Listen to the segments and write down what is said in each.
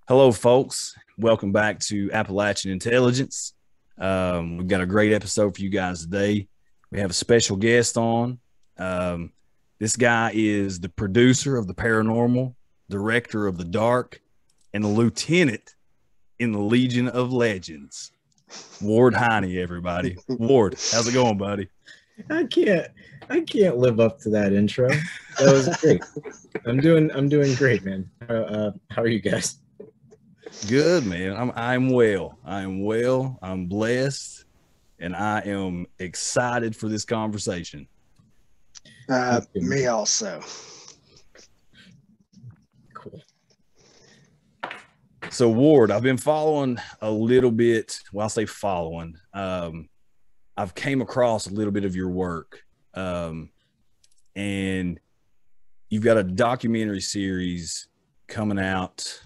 Hello, folks. Welcome back to Appalachian Intelligence. We've got a great episode for you guys today. We have a special guest on. This guy is the producer of the paranormal, director of the dark, and the lieutenant in the Legion of Legends. Ward Hiney, everybody. Ward, how's it going, buddy? I can't live up to that intro. That was great. I'm doing great, man. How are you guys? Good, man. I'm well. I'm well. I'm blessed, and I am excited for this conversation. Me also. Cool. So Ward, I've been following a little bit. Well, I'll say following. I've came across a little bit of your work, and you've got a documentary series coming out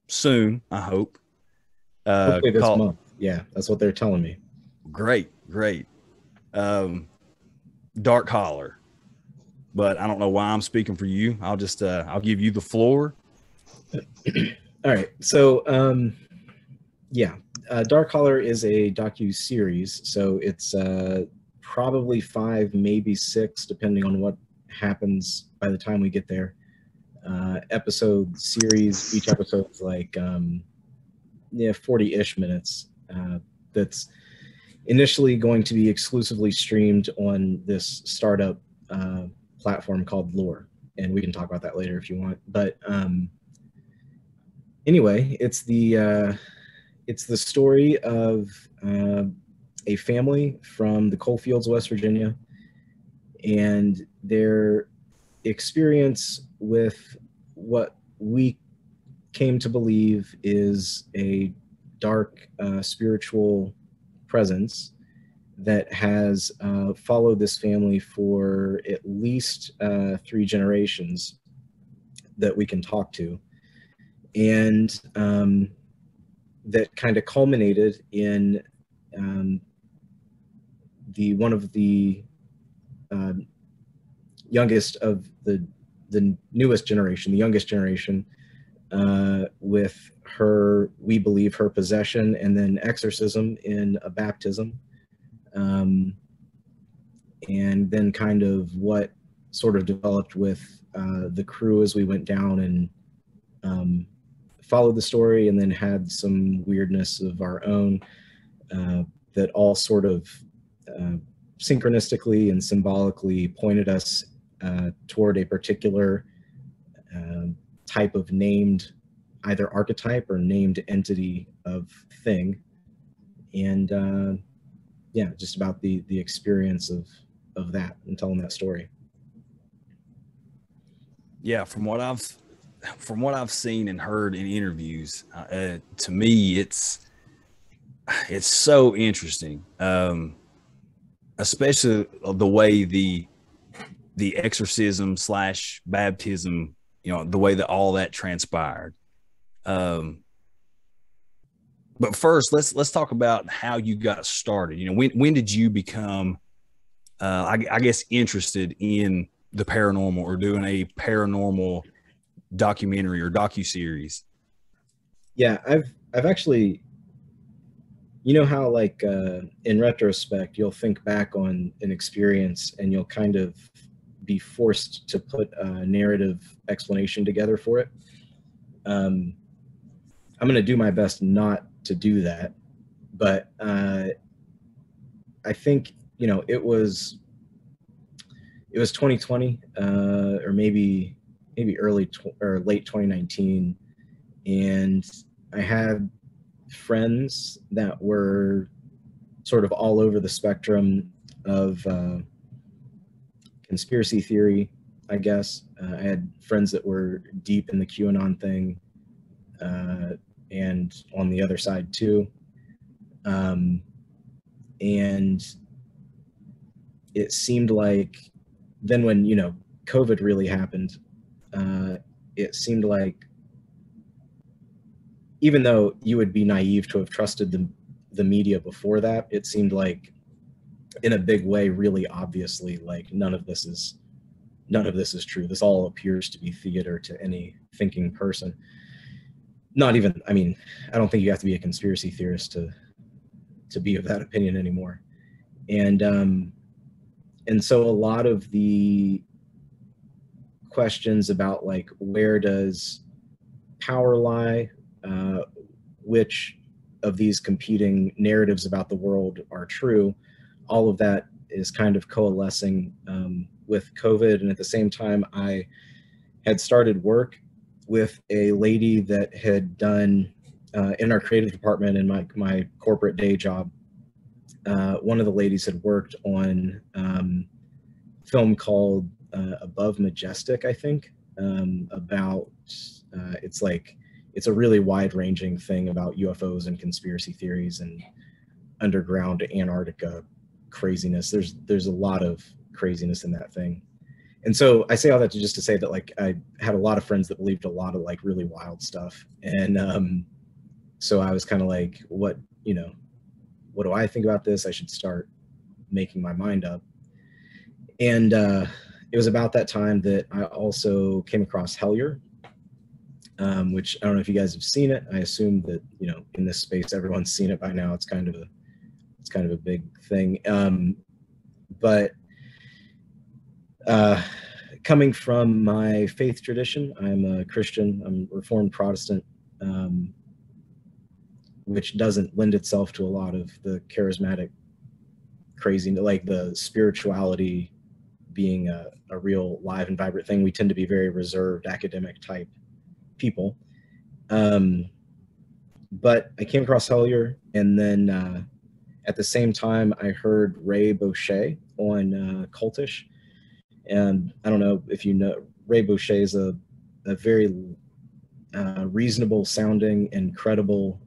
soon, I hope. Hopefully this month. Yeah, that's what they're telling me. Great. Dark Holler. But I don't know why I'm speaking for you. I'll just I'll give you the floor. All right. So Dark Holler is a docu-series. So it's probably 5, maybe 6, depending on what happens by the time we get there. Episode series. Each episode is like 40-ish minutes. That's initially going to be exclusively streamed on this startup platform called Lore, and we can talk about that later if you want. But anyway, it's the story of a family from the coal fields of West Virginia and their experience with what we came to believe is a dark spiritual presence that has followed this family for at least 3 generations that we can talk to. And that kind of culminated in one of the youngest of the newest generation, the youngest generation, with her, we believe, her possession and then exorcism in a baptism. And then kind of what sort of developed with the crew as we went down and followed the story, and then had some weirdness of our own that all sort of synchronistically and symbolically pointed us toward a particular type of named, either archetype or named entity of thing. And just about the experience of that and telling that story. Yeah, from what I've seen and heard in interviews, to me it's so interesting, especially the way the exorcism / baptism, the way that all that transpired. But first, let's talk about how you got started. When did you become, I guess, interested in the paranormal or doing a paranormal documentary or docuseries? Yeah, I've actually, how like in retrospect, you'll think back on an experience and you'll kind of be forced to put a narrative explanation together for it. I'm going to do my best not to do that, but I think it was 2020 or maybe early or late 2019, and I had friends that were sort of all over the spectrum of conspiracy theory, I guess. I had friends that were deep in the QAnon thing, and on the other side too. And it seemed like then when, COVID really happened, it seemed like, even though you would be naive to have trusted the media before that, it seemed like in a big way, really obviously, like none of this is true. This all appears to be theater to any thinking person. not even, I mean, I don't think you have to be a conspiracy theorist to be of that opinion anymore. And so a lot of the questions about like, where does power lie, which of these competing narratives about the world are true, all of that is kind of coalescing with COVID. And at the same time, I had started work with a lady that had done in our creative department in my corporate day job. One of the ladies had worked on film called Above Majestic, I think, about it's a really wide-ranging thing about UFOs and conspiracy theories and underground Antarctica craziness. There's a lot of craziness in that thing. And so I say all that just to say that like I had a lot of friends that believed a lot of like really wild stuff. And so I was kind of like, what do I think about this? I should start making my mind up. And it was about that time that I also came across Hellier, which I don't know if you guys have seen it. I assume that, in this space, everyone's seen it by now. It's kind of a big thing. But coming from my faith tradition, I'm a Christian, I'm Reformed Protestant, which doesn't lend itself to a lot of the charismatic crazy, like the spirituality being a real live and vibrant thing. We tend to be very reserved, academic type people. But I came across Hellier, and then at the same time, I heard Ray Boucher on Cultish. And I don't know if you know, Ray Boucher is a very reasonable sounding and credible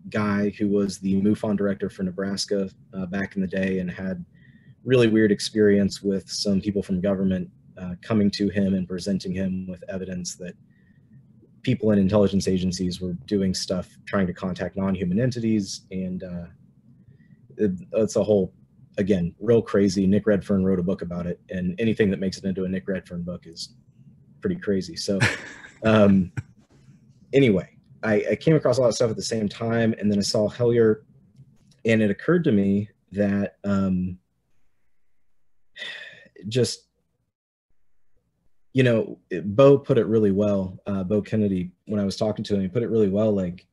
guy who was the MUFON director for Nebraska back in the day, and had really weird experience with some people from government coming to him and presenting him with evidence that people in intelligence agencies were doing stuff trying to contact non-human entities. And it's a whole, again, real crazy. Nick Redfern wrote a book about it, and anything that makes it into a Nick Redfern book is pretty crazy. So anyway, I came across a lot of stuff at the same time, and then I saw Hellier, and it occurred to me that Bo put it really well. Bo Kennedy, when I was talking to him, he put it really well. Like,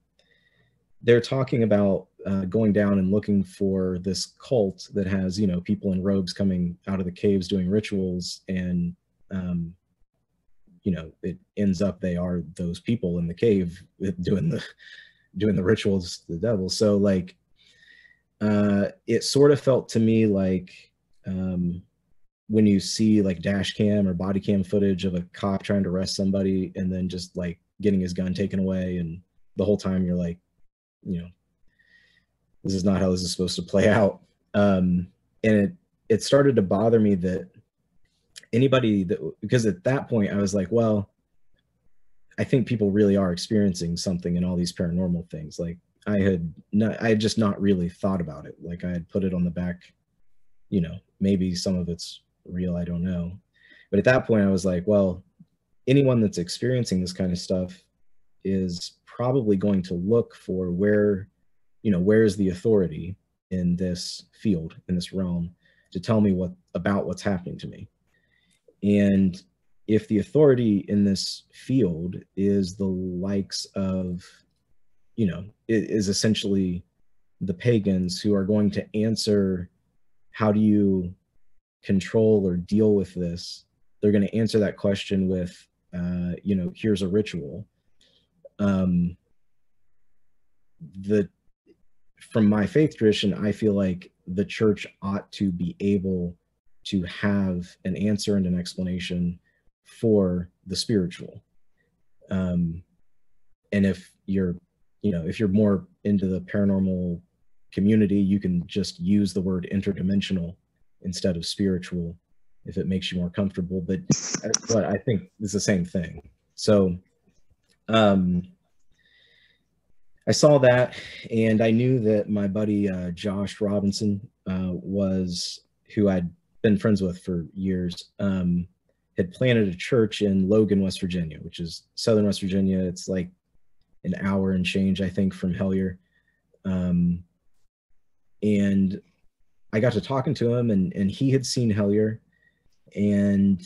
they're talking about going down and looking for this cult that has, people in robes coming out of the caves doing rituals, and it ends up they are those people in the cave doing the rituals to the devil. So like, it sort of felt to me like when you see like dash cam or body cam footage of a cop trying to arrest somebody and then just like getting his gun taken away, and the whole time you're like, this is not how this is supposed to play out. And it started to bother me that because at that point I was like, well, I think people really are experiencing something in all these paranormal things. Like I had just not really thought about it. Like I had put it on the back, maybe some of it's real, I don't know. But at that point I was like, well, anyone that's experiencing this kind of stuff is probably going to look for where's the authority in this field, in this realm, to tell me about what's happening to me. And if the authority in this field is the likes of, is essentially the pagans who are going to answer, how do you control or deal with this? They're going to answer that question with, here's a ritual. From my faith tradition, I feel like the church ought to be able to have an answer and an explanation for the spiritual. And if you're more into the paranormal community, you can just use the word interdimensional instead of spiritual if it makes you more comfortable. But I think it's the same thing. So I saw that, and I knew that my buddy Josh Robinson who I'd been friends with for years, had planted a church in Logan, West Virginia, which is southern West Virginia. It's like an hour and change, I think, from Hellier. And I got to talking to him, and he had seen Hellier, and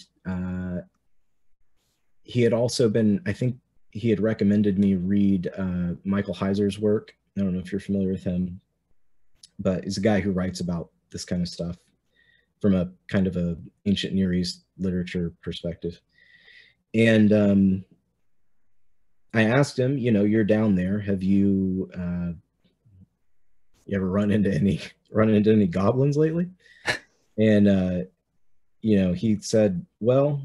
he had also been, I think he had recommended me read Michael Heiser's work. I don't know if you're familiar with him, but he's a guy who writes about this kind of stuff from a kind of a ancient Near East literature perspective. And I asked him, you know, you're down there. Have you ever run into any goblins lately? And you know, he said, well,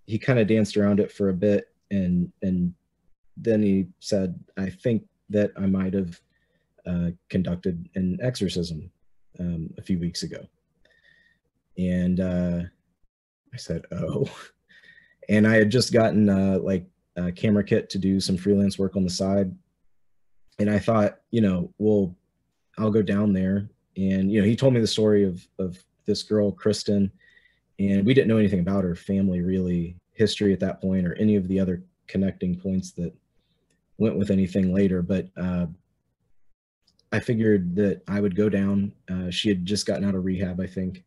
he kind of danced around it for a bit, and then he said, I think that I might have conducted an exorcism a few weeks ago. And I said, oh. And I had just gotten like a camera kit to do some freelance work on the side. And I thought, you know, well, I'll go down there. And, you know, he told me the story of this girl, Kristen, and we didn't know anything about her family, really, history at that point, or any of the other connecting points that went with anything later. But I figured that I would go down. She had just gotten out of rehab, I think.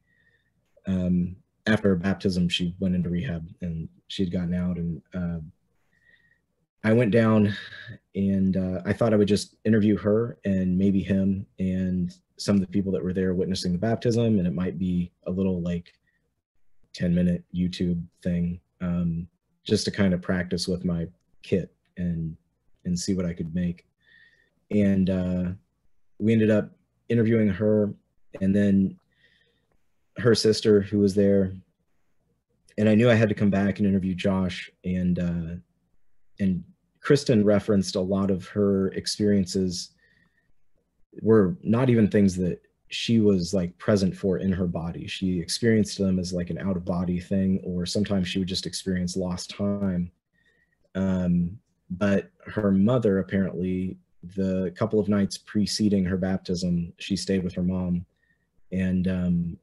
After her baptism, she went into rehab, and she had gotten out. And I went down, and I thought I would just interview her and maybe him and some of the people that were there witnessing the baptism. And it might be a little like 10-minute YouTube thing, just to kind of practice with my kit and see what I could make. And we ended up interviewing her, and then her sister, who was there. And I knew I had to come back and interview Josh. And Kristen referenced a lot of her experiences were not even things that she was like present for in her body. She experienced them as like an out of body thing, or sometimes she would just experience lost time. But her mother, apparently, the couple of nights preceding her baptism, she stayed with her mom, and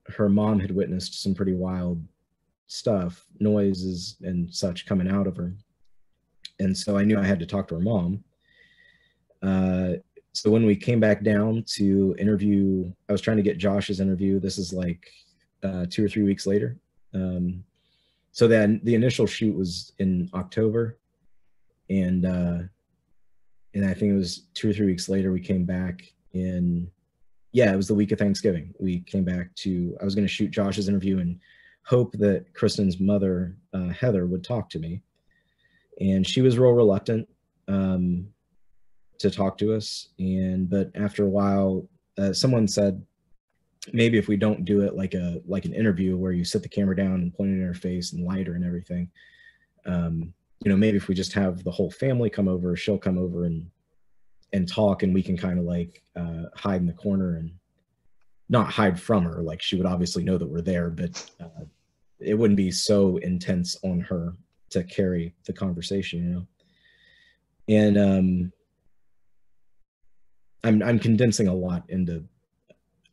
her mom had witnessed some pretty wild stuff, noises and such coming out of her. And so I knew I had to talk to her mom. So when we came back down to interview, I was trying to get Josh's interview. This is like 2 or 3 weeks later. So then the initial shoot was in October, and I think it was 2 or 3 weeks later we came back in. Yeah, it was the week of Thanksgiving. We came back to, I was going to shoot Josh's interview and hope that Kristen's mother, Heather, would talk to me. And she was real reluctant to talk to us. But after a while, someone said, maybe if we don't do it like an interview where you sit the camera down and point it in her face and light her and everything, you know, maybe if we just have the whole family come over, she'll come over and talk, and we can kind of like hide in the corner and not hide from her. Like, she would obviously know that we're there, but it wouldn't be so intense on her to carry the conversation, you know? And I'm condensing a a lot into,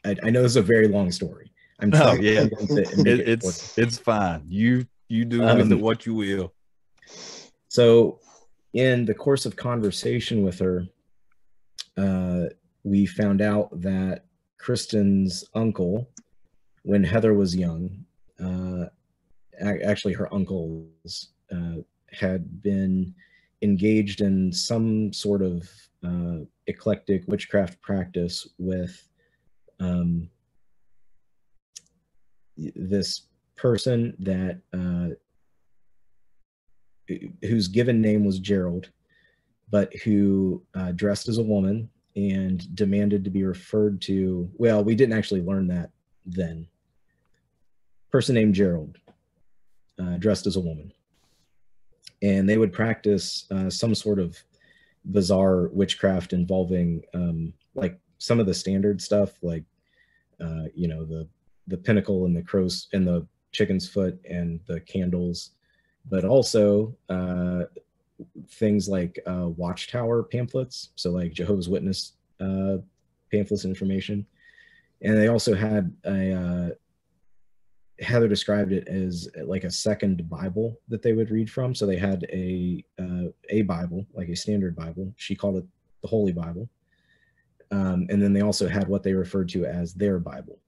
I know this is a very long story. I'm trying yeah, it's fine. You do with it what you will. So in the course of conversation with her, we found out that Kristen's uncle, when Heather was young, actually her uncles had been engaged in some sort of eclectic witchcraft practice with this person that whose given name was Gerald, but who dressed as a woman and demanded to be referred to, well, we didn't actually learn that then. Person named Gerald, dressed as a woman. And they would practice some sort of bizarre witchcraft involving like some of the standard stuff, like, you know, the pinnacle and the crow's and the chicken's foot and the candles, but also things like watchtower pamphlets, so like Jehovah's Witness pamphlets and information. And they also had Heather described it as like a second Bible that they would read from. So they had a Bible, like a standard Bible. She called it the Holy Bible. And then they also had what they referred to as their Bible.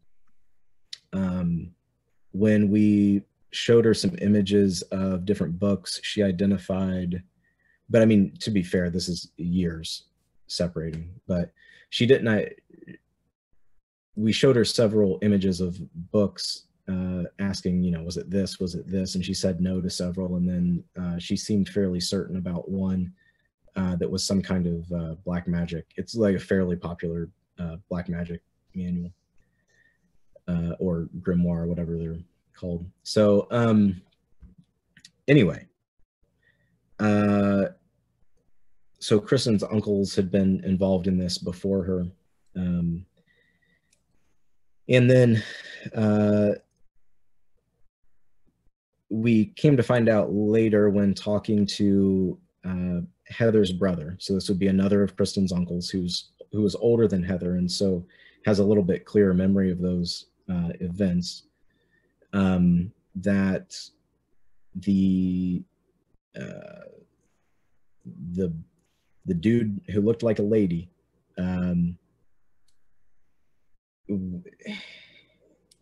When we showed her some images of different books, she identified, but I mean, to be fair, this is years separating, but she didn't, we showed her several images of books, asking, you know, was it this, and she said no to several, and then she seemed fairly certain about one that was some kind of black magic. It's like a fairly popular black magic manual, or grimoire, whatever they're called. So anyway, so Kristen's uncles had been involved in this before her. And then we came to find out later when talking to Heather's brother. So this would be another of Kristen's uncles who was older than Heather, and so has a little bit clearer memory of those events. That the dude who looked like a lady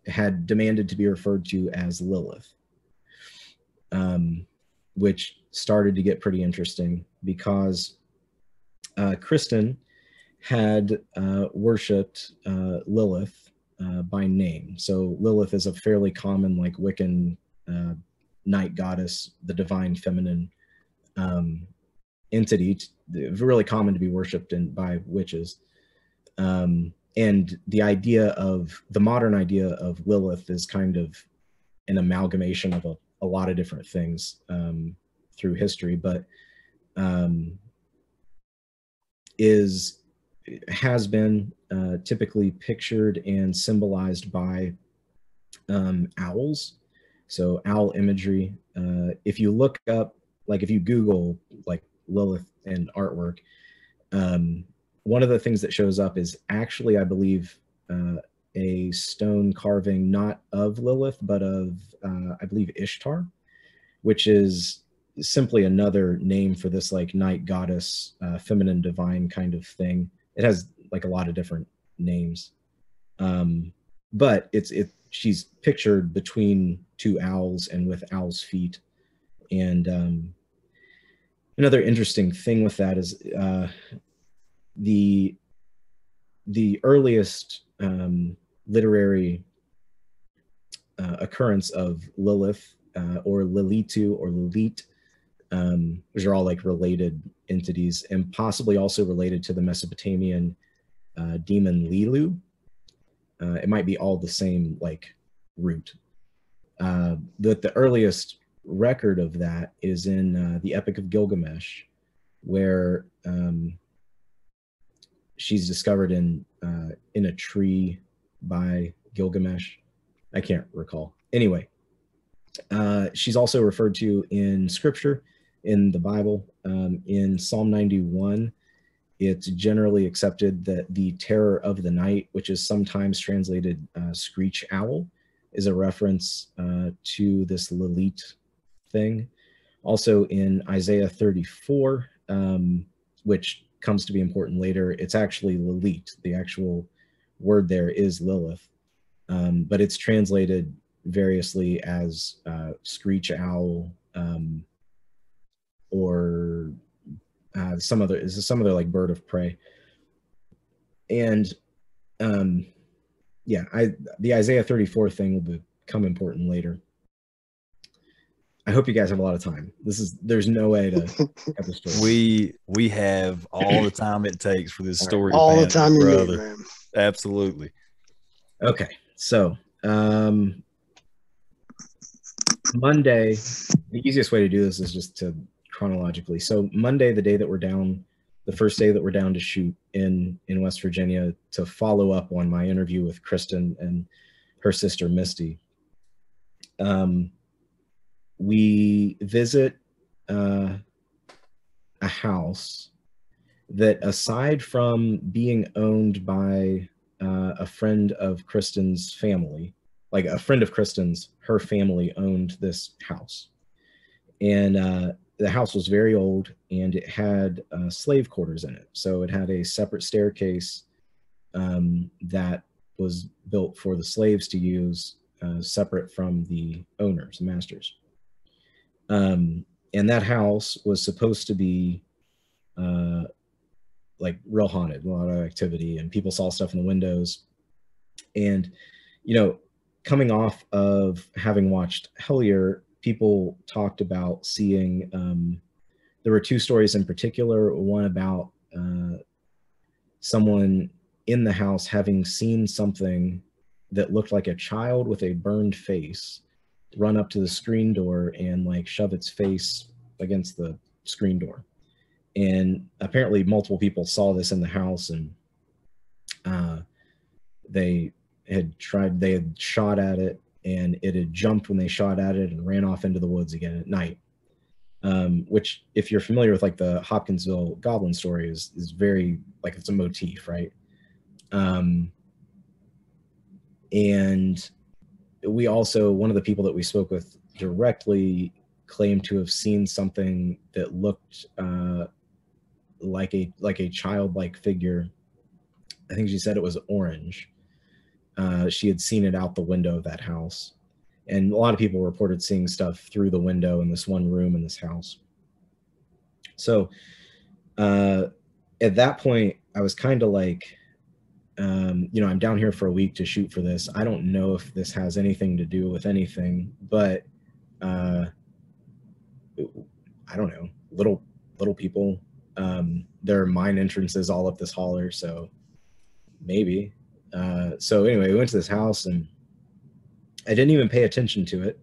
had demanded to be referred to as Lilith, which started to get pretty interesting because Kristen had worshipped Lilith by name. So Lilith is a fairly common, like, Wiccan night goddess, the divine feminine entity, really common to be worshipped by witches. And the modern idea of Lilith is kind of an amalgamation of a lot of different things through history, but has been typically pictured and symbolized by owls. So owl imagery. If you look up, like, if you Google like Lilith and artwork, one of the things that shows up is actually, I believe, a stone carving not of Lilith, but of, I believe, Ishtar, which is simply another name for this, like, night goddess, feminine divine kind of thing. It has, like, a lot of different names, but she's pictured between two owls and with owl's feet. And another interesting thing with that is the earliest literary occurrence of Lilith, or Lilitu or Lilit, which are all, like, related entities, and possibly also related to the Mesopotamian demon Lilu. It might be all the same, like, root. The earliest record of that is in the Epic of Gilgamesh, where she's discovered in a tree by Gilgamesh. I can't recall. Anyway, she's also referred to in scripture, in the Bible. In Psalm 91, it's generally accepted that the terror of the night, which is sometimes translated screech owl, is a reference to this Lilith thing. Also in Isaiah 34, which comes to be important later, it's actually Lilith. The actual word there is Lilith, but it's translated variously as screech owl, or some other like bird of prey. And yeah, the Isaiah 34 thing will become important later. I hope you guys have a lot of time. There's no way to cut the story. We have all the time it takes for this story. All the time you need, man. Absolutely. Okay, so Monday, the easiest way to do this is just to chronologically. So Monday, the first day that we're down to shoot in West Virginia, to follow up on my interview with Kristen and her sister Misty. We visit a house that, aside from being owned by a friend of Kristen's family, like a friend of Kristen's, her family owned this house. And the house was very old, and it had slave quarters in it. So it had a separate staircase that was built for the slaves to use, separate from the owners, masters. And that house was supposed to be like real haunted, a lot of activity, and people saw stuff in the windows. And, you know, coming off of having watched Hellier, people talked about seeing, there were two stories in particular, one about someone in the house having seen something that looked like a child with a burned face run up to the screen door and like shove its face against the screen door. And apparently multiple people saw this in the house, and they had shot at it, and it had jumped when they shot at it and ran off into the woods again at night. Which, if you're familiar with like the Hopkinsville goblin story, is very, like, it's a motif, right? And we also, one of the people that we spoke with directly claimed to have seen something that looked like a childlike figure. I think she said it was orange. She had seen it out the window of that house. And a lot of people reported seeing stuff through the window in this one room in this house. So at that point, I was kind of like, you know, I'm down here for a week to shoot for this. I don't know if this has anything to do with anything, but I don't know, little people. There are mine entrances all up this holler, so maybe. So anyway, we went to this house, and I didn't even pay attention to it.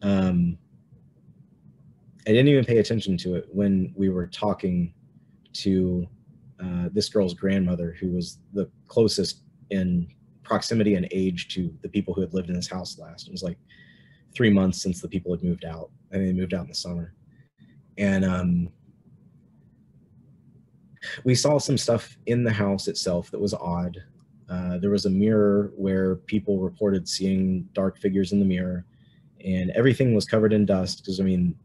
I didn't even pay attention to it when we were talking to this girl's grandmother, who was the closest in proximity and age to the people who had lived in this house last. It was like 3 months since the people had moved out. I mean, they moved out in the summer. And we saw some stuff in the house itself that was odd. There was a mirror where people reported seeing dark figures in the mirror, and everything was covered in dust because, I mean,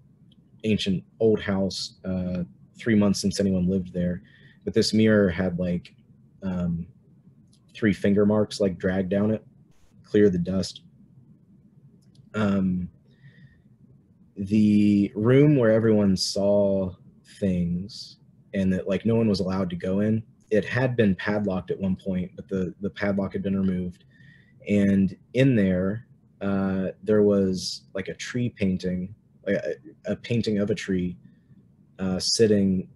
ancient old house, 3 months since anyone lived there. But this mirror had like 3 finger marks like dragged down it, clear the dust. The room where everyone saw things and that like no one was allowed to go in, it had been padlocked at one point, but the padlock had been removed. And in there, there was like a tree painting, like a painting of a tree sitting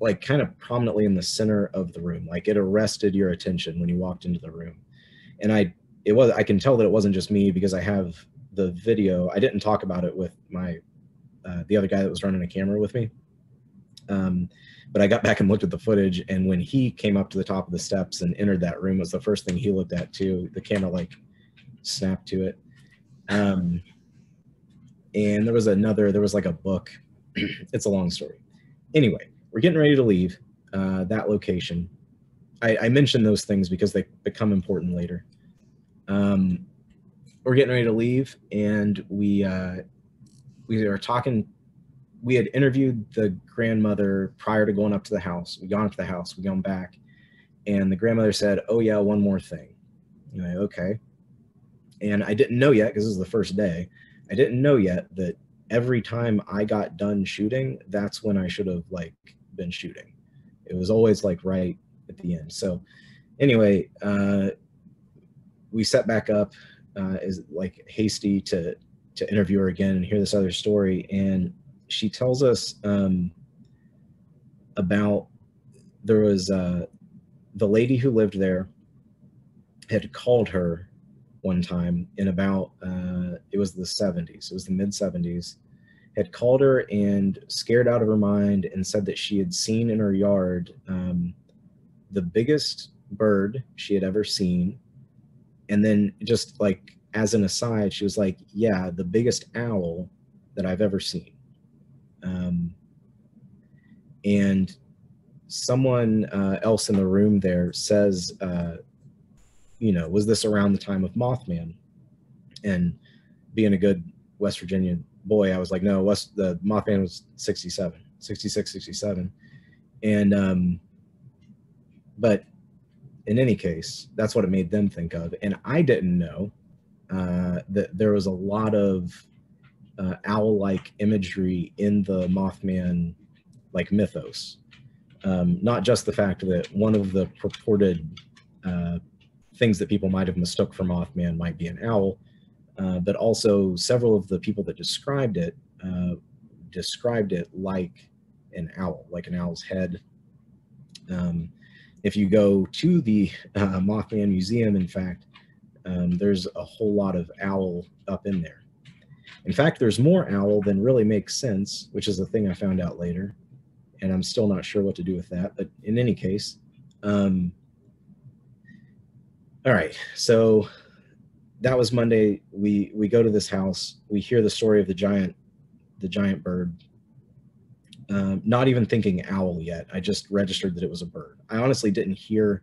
like kind of prominently in the center of the room. Like it arrested your attention when you walked into the room. And I can tell that it wasn't just me because I have the video. I didn't talk about it with my the other guy that was running a camera with me. But I got back and looked at the footage, and when he came up to the top of the steps and entered that room, was the first thing he looked at too. The camera like snapped to it. And there was like a book. It's a long story. Anyway, we're getting ready to leave that location. I mention those things because they become important later. We're getting ready to leave, and we are talking. We had interviewed the grandmother prior to going up to the house. We gone up to the house, we gone back, and the grandmother said, "Oh yeah, one more thing." And I, okay. And I didn't know yet, because this is the first day, I didn't know yet that every time I got done shooting, that's when I should have like been shooting. It was always like right at the end. So anyway, we set back up as like hasty to interview her again and hear this other story. And she tells us about, there was the lady who lived there had called her one time in about it was the 70s, it was the mid 70s, had called her and scared out of her mind and said that she had seen in her yard the biggest bird she had ever seen. And then just like as an aside, she was like, yeah, the biggest owl that I've ever seen. And someone else in the room there says, you know, was this around the time of Mothman? And being a good West Virginia boy, I was like, no, the Mothman was 66, 67. And, but in any case, that's what it made them think of. And I didn't know that there was a lot of owl-like imagery in the Mothman like mythos. Not just the fact that one of the purported things that people might have mistook for Mothman might be an owl, but also several of the people that described it like an owl, like an owl's head. If you go to the Mothman Museum, in fact, there's a whole lot of owl up in there. In fact, there's more owl than really makes sense, which is a thing I found out later, and I'm still not sure what to do with that. But in any case, all right, so that was Monday. We go to this house. We hear the story of the giant bird. Not even thinking owl yet. I just registered that it was a bird. I honestly didn't hear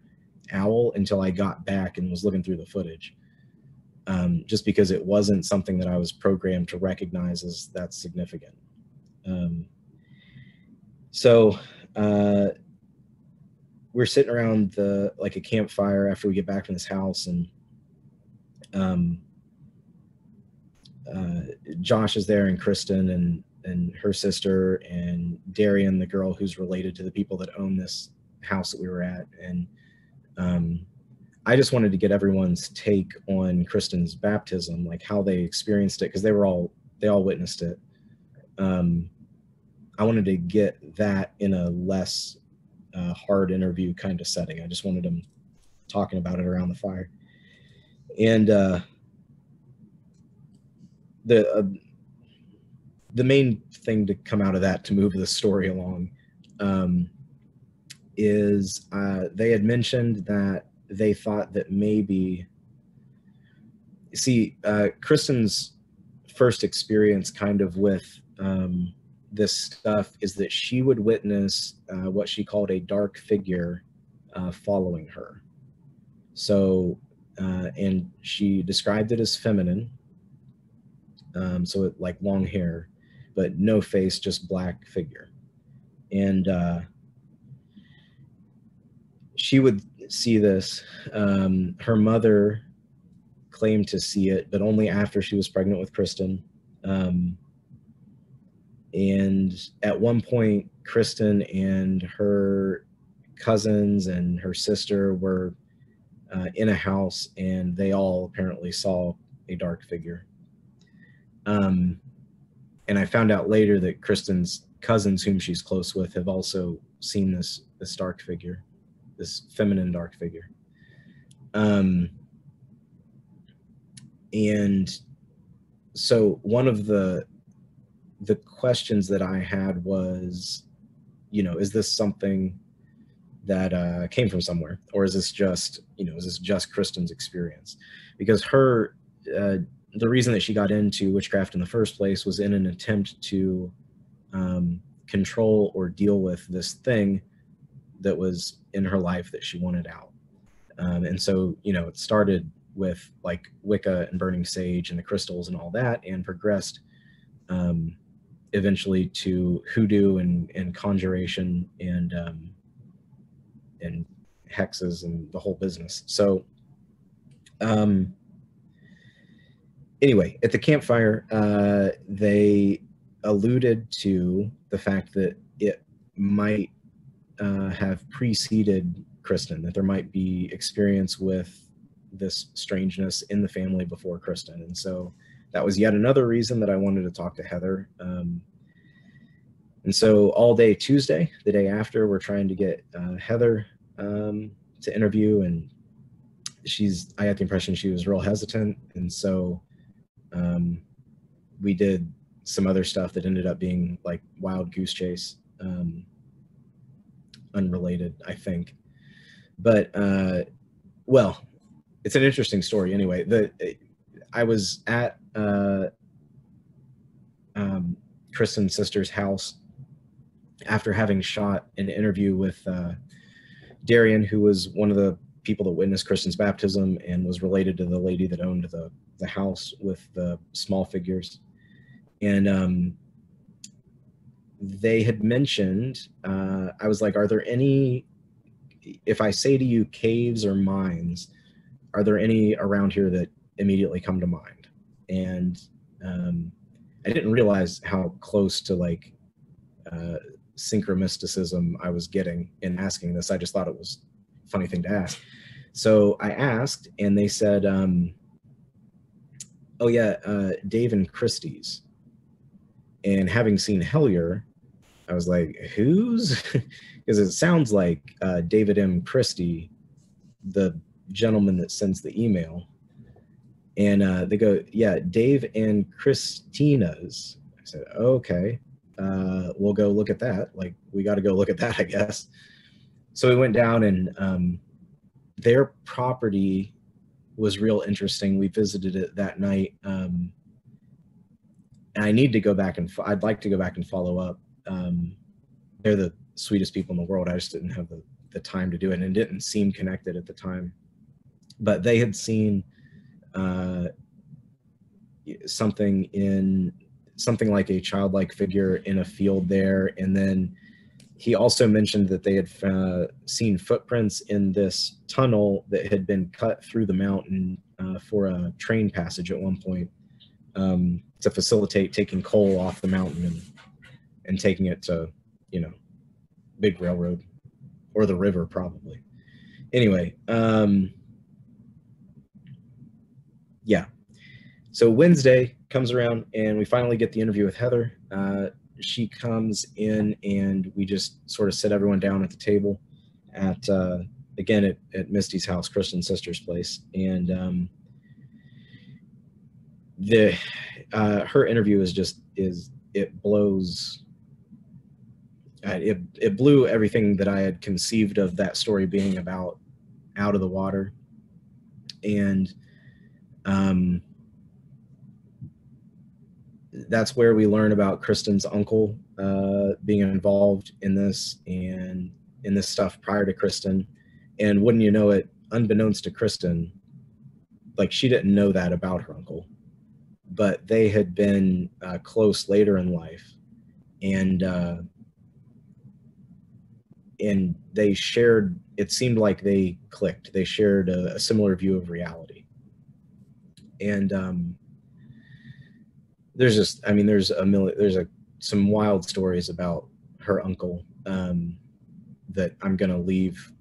owl until I got back and was looking through the footage, just because it wasn't something that I was programmed to recognize as that significant. So we're sitting around like a campfire after we get back from this house, and Josh is there, and Kristen, and her sister, and Darian, the girl who's related to the people that own this house that we were at. And I just wanted to get everyone's take on Kristen's baptism, like how they experienced it, because they all witnessed it. I wanted to get that in a less hard interview kind of setting. I just wanted them talking about it around the fire. And the main thing to come out of that to move the story along is they had mentioned that they thought that maybe, Kristen's first experience kind of with this stuff is that she would witness what she called a dark figure following her. So, and she described it as feminine. So it, like long hair, but no face, just black figure. And she would see this. Her mother claimed to see it, but only after she was pregnant with Kristen. And at one point, Kristen and her cousins and her sister were in a house, and they all apparently saw a dark figure. And I found out later that Kristen's cousins, whom she's close with, have also seen this dark figure, this feminine dark figure. And so one of the questions that I had was, is this something that came from somewhere, or is this just, is this just Kristen's experience? Because her, the reason that she got into witchcraft in the first place was in an attempt to control or deal with this thing that was in her life that she wanted out. And so, it started with like Wicca and burning sage and the crystals and all that, and progressed eventually to hoodoo and conjuration and hexes and the whole business. So anyway, at the campfire, they alluded to the fact that it might have preceded Kristen, that there might be experience with this strangeness in the family before Kristen. And so that was yet another reason that I wanted to talk to Heather. And so all day Tuesday, the day after, we're trying to get Heather to interview, and I got the impression she was real hesitant. And so we did some other stuff that ended up being like wild goose chase, unrelated, I think. But well, it's an interesting story anyway. I was at Kristen's sister's house after having shot an interview with Darian, who was one of the people that witnessed Kristen's baptism and was related to the lady that owned the the house with the small figures. And they had mentioned, I was like, are there any, if I say to you caves or mines, are there any around here that immediately come to mind? And I didn't realize how close to like synchromysticism I was getting in asking this. I just thought it was a funny thing to ask. So I asked, and they said, oh yeah, Dave and Christie's. And having seen Hellier, I was like, who's? Because it sounds like David M. Christie, the gentleman that sends the email. And they go, yeah, Dave and Christina's. I said, okay, we'll go look at that. Like, we got to go look at that, I guess. So we went down, and their property was real interesting. We visited it that night. And I need to go back and I'd like to go back and follow up. They're the sweetest people in the world. I just didn't have the time to do it, and it didn't seem connected at the time. But they had seen something like a childlike figure in a field there. And then he also mentioned that they had seen footprints in this tunnel that had been cut through the mountain for a train passage at one point, to facilitate taking coal off the mountain and taking it to, big railroad or the river probably. Anyway, yeah. So Wednesday comes around, and we finally get the interview with Heather. She comes in, and we just sort of sit everyone down at the table at, again, at Misty's house, Kristen's sister's place. And her interview it blows. It blew everything that I had conceived of that story being about out of the water. And that's where we learn about Kristen's uncle being involved in this and in this stuff prior to Kristen. And wouldn't you know it, unbeknownst to Kristen, like, she didn't know that about her uncle, but they had been close later in life. And they shared, it seemed like they clicked. They shared a similar view of reality. And there's just, there's some wild stories about her uncle that I'm going to leave.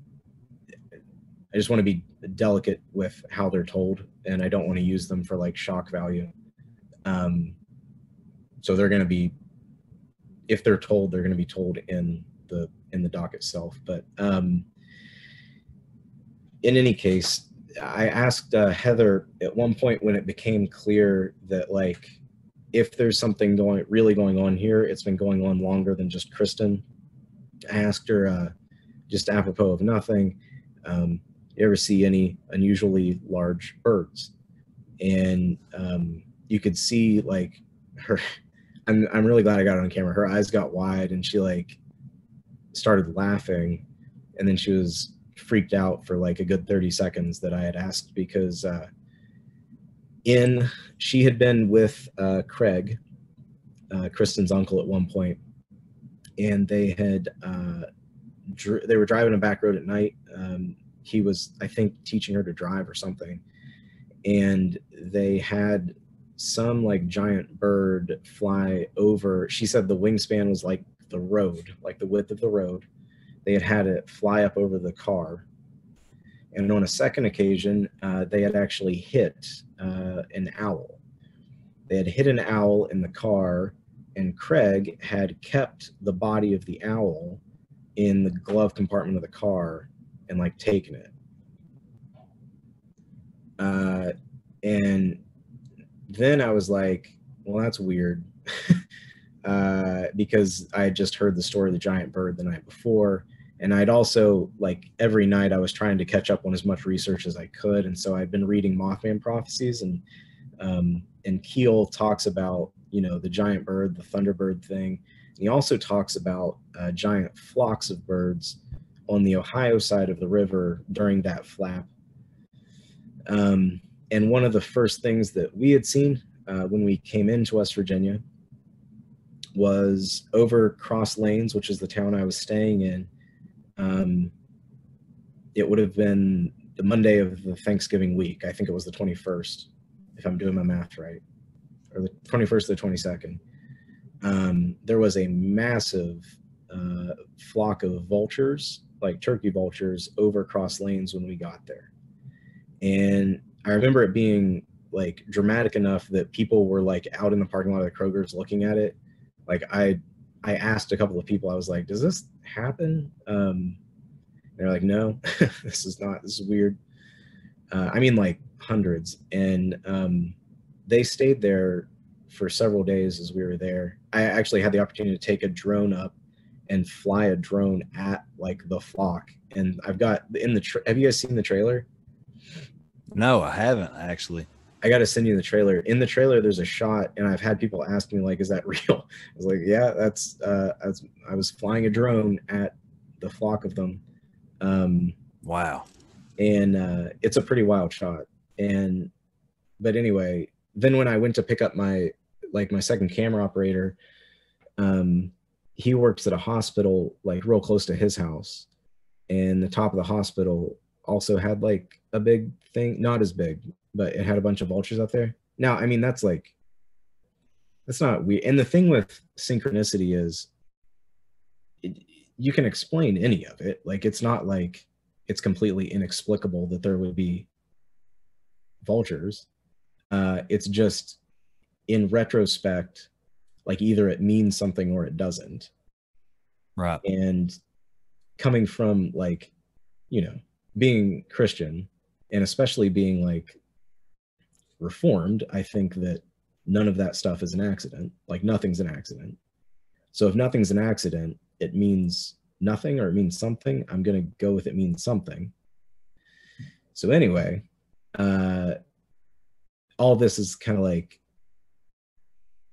I just want to be delicate with how they're told, and I don't want to use them for like shock value. So they're going to be, if they're told, they're going to be told in the doc itself. But in any case, I asked Heather at one point when it became clear that, like, if there's something really going on here, it's been going on longer than just Kristen. I asked her, just apropos of nothing, you ever see any unusually large birds? And you could see, like, her, I'm really glad I got it on camera. Her eyes got wide, and she like started laughing, and then she was freaked out for like a good 30 seconds that I had asked, because she had been with Craig, Kristen's uncle, at one point, and they were driving a back road at night. He was, I think, teaching her to drive or something, and they had some like giant bird fly over. She said the wingspan was like the road, like the width of the road. They had it fly up over the car. And on a second occasion, they had actually hit an owl. They had hit an owl in the car, and Craig had kept the body of the owl in the glove compartment of the car and like taken it. And then I was like, well, that's weird. Because I had just heard the story of the giant bird the night before. And I'd also, like, every night I was trying to catch up on as much research as I could. And so I'd been reading Mothman prophecies, and Keel talks about, the giant bird, the Thunderbird thing. And he also talks about giant flocks of birds on the Ohio side of the river during that flap. And one of the first things that we had seen when we came into West Virginia was over Cross Lanes, which is the town I was staying in. It would have been the Monday of the Thanksgiving week. I think it was the 21st, if I'm doing my math right, or the 21st or the 22nd. There was a massive flock of vultures, like turkey vultures, over Cross Lanes when we got there. And I remember it being like dramatic enough that people were like out in the parking lot of the Kroger's looking at it. Like I asked a couple of people, I was like, does this happen? They're like, no, this is weird. I mean, like hundreds. And they stayed there for several days as we were there. I actually had the opportunity to take a drone up and fly a drone at like the flock. And I've got have you guys seen the trailer? No, I haven't actually. I got to send you the trailer. In the trailer, there's a shot, and I've had people ask me, like, is that real? I was like, yeah, that's, I was flying a drone at the flock of them. Wow. And it's a pretty wild shot. But anyway, then when I went to pick up my second camera operator, he works at a hospital, like real close to his house. And the top of the hospital also had like a big thing, not as big, but it had a bunch of vultures up there. Now, I mean, that's not weird. And the thing with synchronicity is you can explain any of it. Like, it's not like it's completely inexplicable that there would be vultures. It's just in retrospect, like either it means something or it doesn't. Right. And coming from like, being Christian, and especially being like Reformed, I think that none of that stuff is an accident. Like, nothing's an accident. So if nothing's an accident, it means nothing, or it means something. I'm going to go with it means something. So anyway, all this is kind of like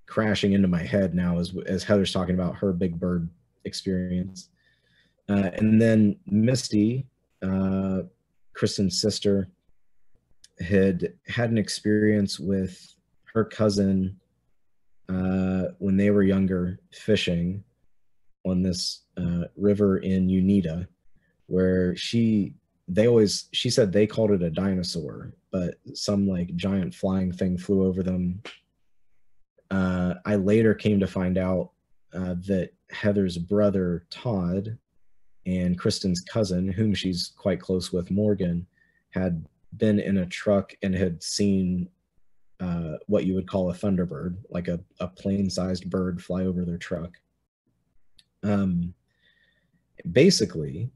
crashing into my head now as Heather's talking about her big bird experience. And then Misty, Kristen's sister, had an experience with her cousin when they were younger, fishing on this river in Unita, where she said they called it a dinosaur, but some like giant flying thing flew over them. I later came to find out that Heather's brother Todd and Kristen's cousin, whom she's quite close with, Morgan, had been in a truck and had seen what you would call a thunderbird, like a plane-sized bird, fly over their truck. Basically,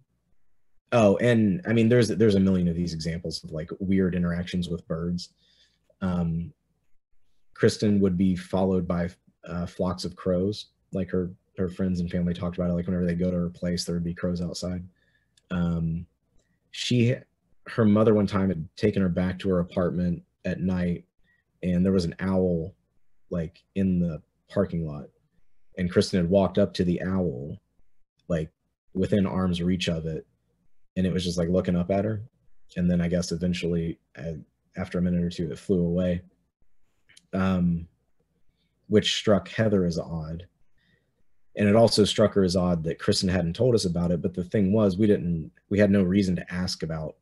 and I mean, there's a million of these examples of like weird interactions with birds. Kristen would be followed by flocks of crows, like her friends and family talked about it. Like, whenever they go to her place, there would be crows outside. Her mother one time had taken her back to her apartment at night, and there was an owl like in the parking lot, and Kristen had walked up to the owl, like within arm's reach of it, and it was just like looking up at her. And then I guess eventually, after a minute or two, it flew away, which struck Heather as odd. And it also struck her as odd that Kristen hadn't told us about it. But the thing was, we had no reason to ask about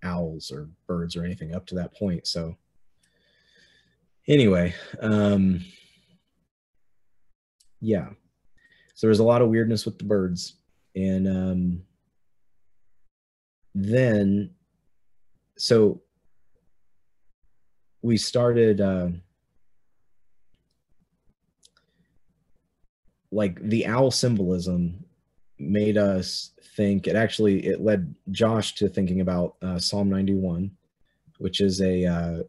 owls or birds or anything up to that point. So anyway, yeah. So there's a lot of weirdness with the birds. And then, so we started, like, the owl symbolism made us think, it led Josh to thinking about Psalm 91, which is I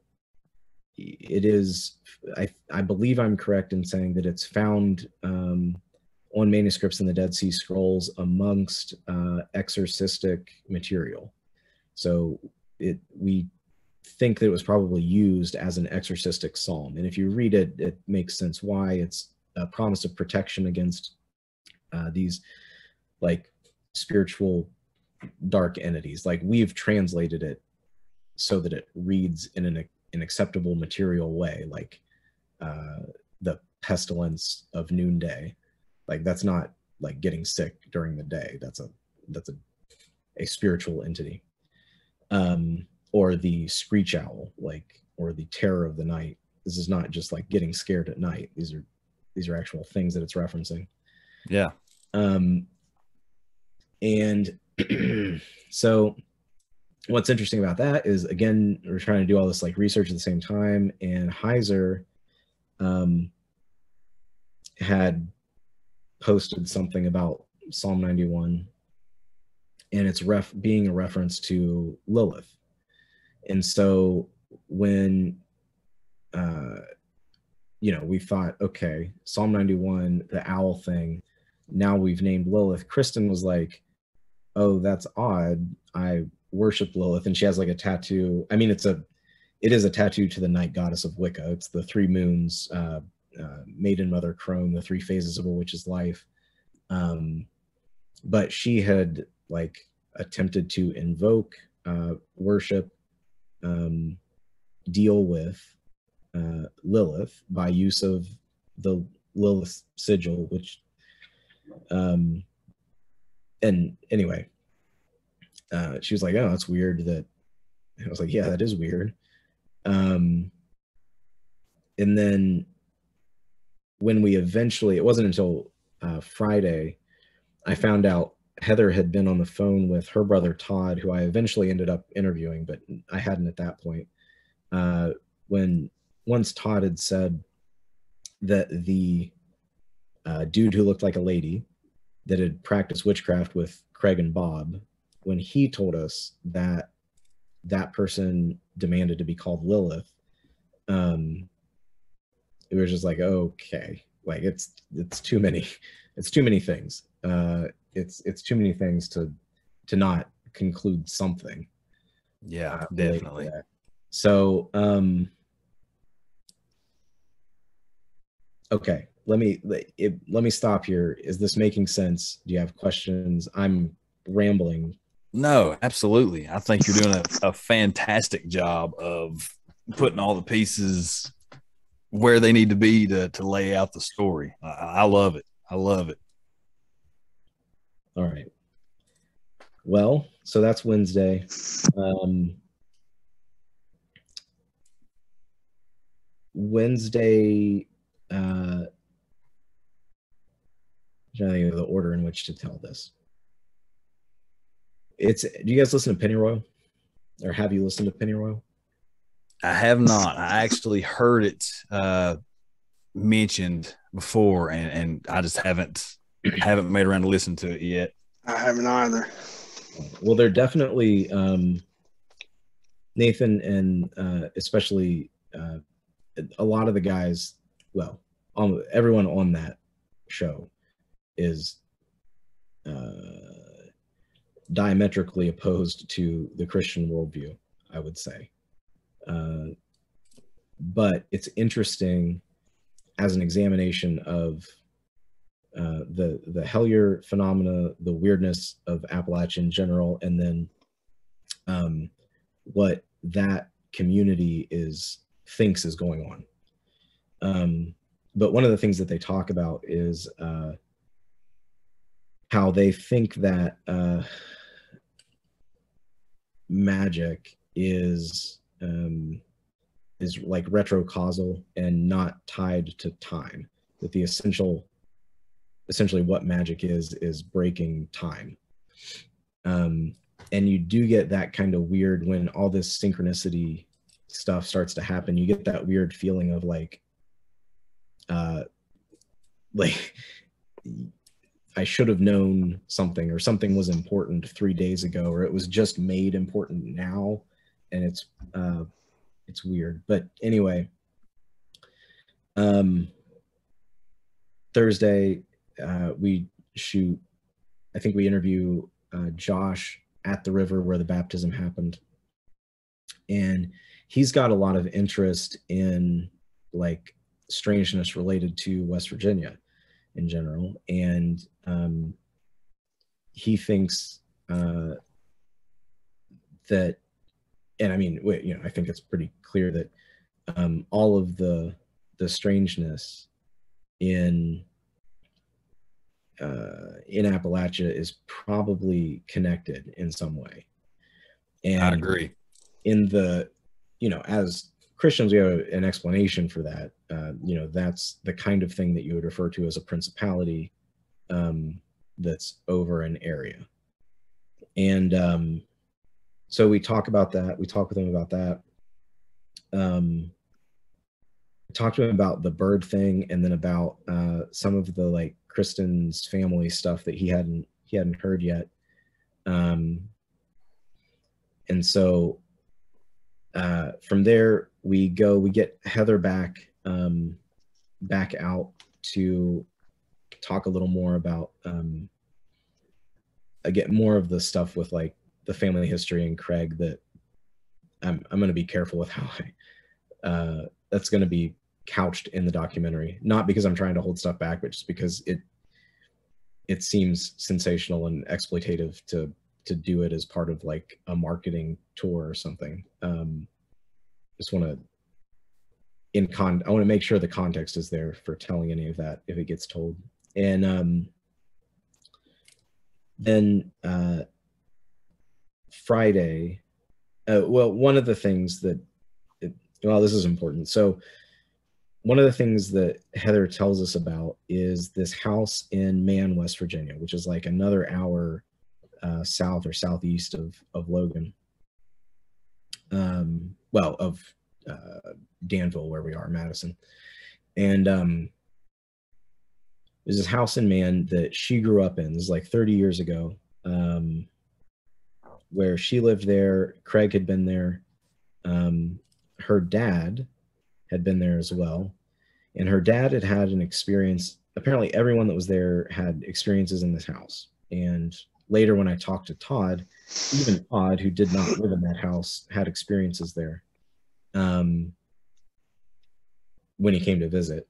believe I'm correct in saying that it's found on manuscripts in the Dead Sea Scrolls amongst exorcistic material. So we think that it was probably used as an exorcistic psalm. And if you read it, it makes sense why. It's a promise of protection against these like spiritual dark entities. Like, we've translated it so that it reads in an acceptable material way, like the pestilence of noonday. Like that's not like getting sick during the day. That's a spiritual entity. Or the screech owl, like, or the terror of the night. This is not just like getting scared at night. These are actual things that it's referencing. Yeah. And so what's interesting about that is, again, we're trying to do all this like research at the same time, and Heiser had posted something about Psalm 91, and it's being a reference to Lilith. And so when we thought, okay, Psalm 91, the owl thing, now we've named Lilith. Kristen was like, oh, that's odd. I worship Lilith, and she has like a tattoo. I mean, it is a tattoo to the night goddess of Wicca. It's the three moons, maiden, mother, crone, the three phases of a witch's life. But she had like attempted to invoke, worship, deal with Lilith by use of the Lilith sigil, which and anyway, she was like, oh, that's weird. That I was like, yeah, that is weird. And then when we eventually, it wasn't until Friday, I found out Heather had been on the phone with her brother Todd, who I eventually ended up interviewing, but I hadn't at that point. When once Todd had said that the dude who looked like a lady that had practiced witchcraft with Craig and Bob, when he told us that that person demanded to be called Lilith, it was just like, okay, like it's too many things. It's too many things to not conclude something. Yeah, definitely. So okay, let me stop here. Is this making sense? Do you have questions? I'm rambling. No, absolutely. I think you're doing a fantastic job of putting all the pieces where they need to be to lay out the story. I love it. I love it. All right. Well, so that's Wednesday. Wednesday, I'm trying to think of the order in which to tell this. Do you guys listen to Pennyroyal? Or have you listened to Pennyroyal? I have not. I actually heard it mentioned before, and I just haven't made around to listen to it yet. I haven't either. Well, they're definitely Nathan and especially a lot of the guys, well, everyone on that show is diametrically opposed to the Christian worldview, I would say. But it's interesting as an examination of the Hellier phenomena, the weirdness of Appalachia in general, and then what that community thinks is going on. But one of the things that they talk about is how they think that magic is like retrocausal and not tied to time. That the essentially what magic is breaking time. And you do get that kind of weird when all this synchronicity stuff starts to happen. You get that weird feeling of like I should have known something, or something was important 3 days ago, or it was just made important now, and it's weird. But anyway, Thursday we shoot. I think we interview Josh at the river where the baptism happened, and he's got a lot of interest in like strangeness related to West Virginia in general, and he thinks that, and I mean, I think it's pretty clear that all of the strangeness in Appalachia is probably connected in some way. And I agree. In the, as Christians, we have an explanation for that. That's the kind of thing that you would refer to as a principality that's over an area. And so we talk about that. We talk with him about that. Talk to him about the bird thing, and then about some of the like Kristen's family stuff that he hadn't heard yet. And so from there we get Heather back out to talk a little more about get more of the stuff with like the family history and Craig that I'm going to be careful with how that's going to be couched in the documentary, not because I'm trying to hold stuff back, but just because it seems sensational and exploitative to do it as part of like a marketing tour or something. Just want to I want to make sure the context is there for telling any of that if it gets told. And then Friday, well, one of the things that this is important. So one of the things that Heather tells us about is this house in Man, West Virginia, which is like another hour south or southeast of Logan. Of Danville, where we are, Madison. And there's this house in Man that she grew up in. This is like 30 years ago, where she lived there. Craig had been there. Her dad had been there as well. And her dad had an experience. Apparently everyone that was there had experiences in this house. And later when I talked to Todd, even Todd, who did not live in that house, had experiences there when he came to visit.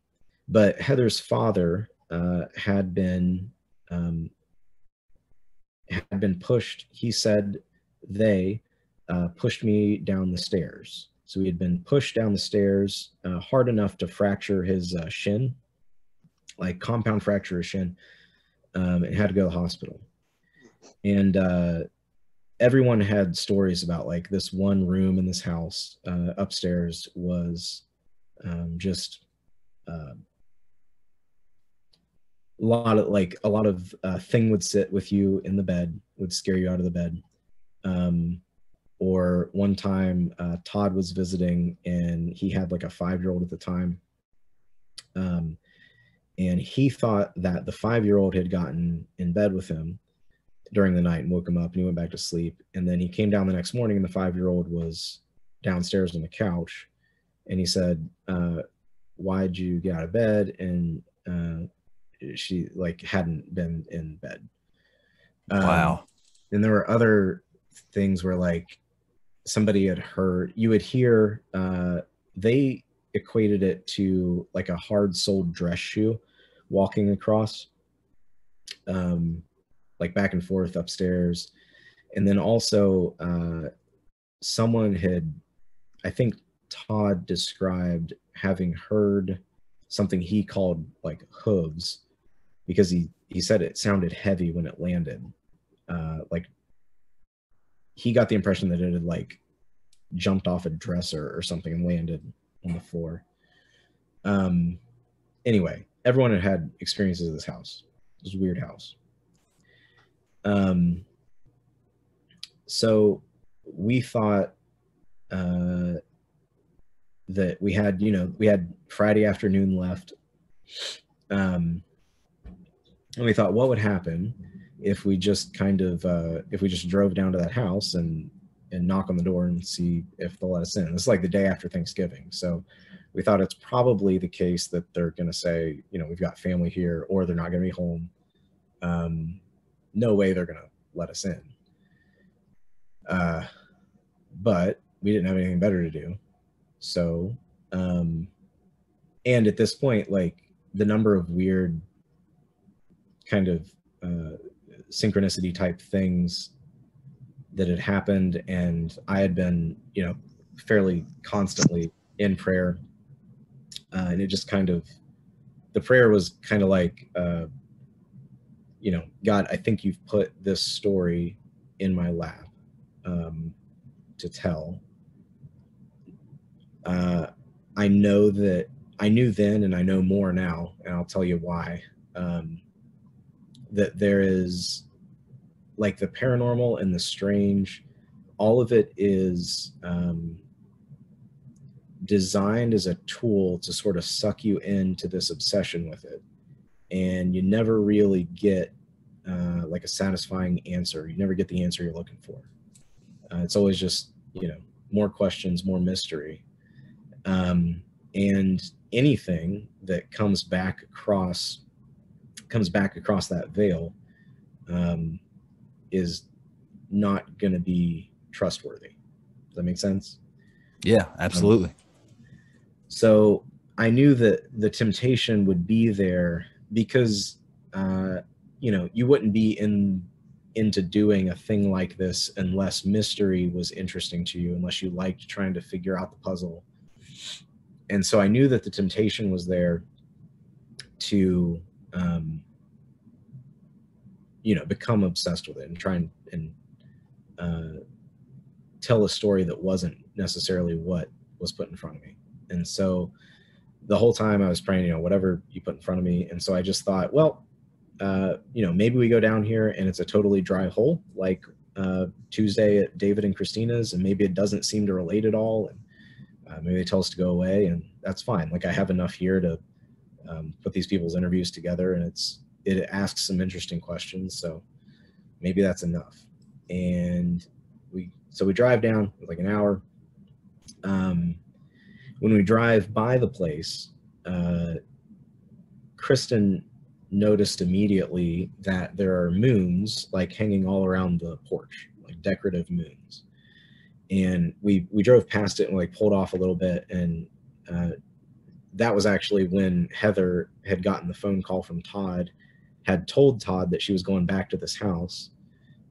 But Heather's father had been pushed. He said they pushed me down the stairs. So he had been pushed down the stairs hard enough to fracture his shin, like compound fracture his shin, and had to go to the hospital. And everyone had stories about like this one room in this house upstairs was just a lot of thing would sit with you in the bed, would scare you out of the bed. Or one time Todd was visiting and he had like a 5-year-old at the time. And he thought that the 5-year-old had gotten in bed with him during the night and woke him up, and he went back to sleep. And then he came down the next morning and the 5-year-old was downstairs on the couch. And he said, why'd you get out of bed? And she like hadn't been in bed. Wow. And there were other things where like somebody had heard, you would hear, they equated it to like a hard-soled dress shoe walking across, like back and forth upstairs. And then also someone had, I think Todd described having heard something he called like hooves, because he said it sounded heavy when it landed. Like he got the impression that it had like jumped off a dresser or something and landed on the floor. Anyway, everyone had had experiences of this house. It was a weird house. So we thought that we had Friday afternoon left. And we thought, what would happen if we just drove down to that house and knock on the door and see if they'll let us in. It's like the day after Thanksgiving. So we thought it's probably the case that they're going to say, we've got family here, or they're not going to be home. No way they're going to let us in. But we didn't have anything better to do. So, and at this point, like the number of weird kind of synchronicity type things that had happened, and I had been, fairly constantly in prayer. And it just kind of, the prayer was kind of like, you know, God, I think you've put this story in my lap to tell. I know that I knew then, and I know more now, and I'll tell you why, that there is, like, the paranormal and the strange, all of it is designed as a tool to sort of suck you into this obsession with it. And you never really get like a satisfying answer. You never get the answer you're looking for. It's always just, you know, more questions, more mystery. And anything that comes back across that veil is not going to be trustworthy. Does that make sense? Yeah, absolutely. So I knew that the temptation would be there because, you know, you wouldn't be into doing a thing like this unless mystery was interesting to you, unless you liked trying to figure out the puzzle. And so I knew that the temptation was there to, you know, become obsessed with it and try and tell a story that wasn't necessarily what was put in front of me. And so the whole time I was praying, you know, whatever you put in front of me. And so I just thought, well, you know, maybe we go down here and it's a totally dry hole, like Tuesday at David and Christina's, and maybe it doesn't seem to relate at all. And maybe they tell us to go away, and that's fine. Like, I have enough here to put these people's interviews together, and it asks some interesting questions. So maybe that's enough. And we drive down like an hour. When we drive by the place, Kristen noticed immediately that there are moons like hanging all around the porch, like decorative moons. And we drove past it and like pulled off a little bit, and that was actually when Heather had gotten the phone call from Todd, had told Todd that she was going back to this house,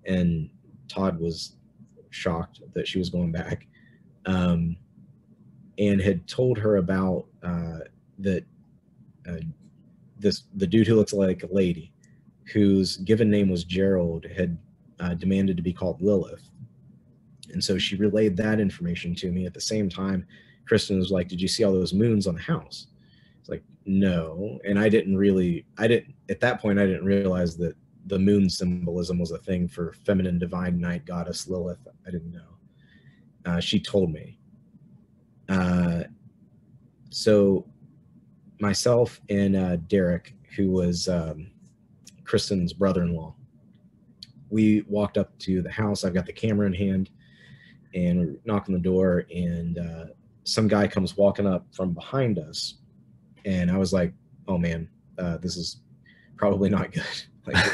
and Todd was shocked that she was going back, and had told her about that the dude who looks like a lady, whose given name was Gerald, had demanded to be called Lilith. And so she relayed that information to me. At the same time, Kristen was like, "Did you see all those moons on the house?" It's like, no. And at that point, I didn't realize that the moon symbolism was a thing for feminine divine night goddess Lilith. I didn't know. She told me. So myself and Derek, who was Kristen's brother-in-law, we walked up to the house. I've got the camera in hand, and we're knocking the door, and some guy comes walking up from behind us, and I was like, "Oh man, this is probably not good." Like,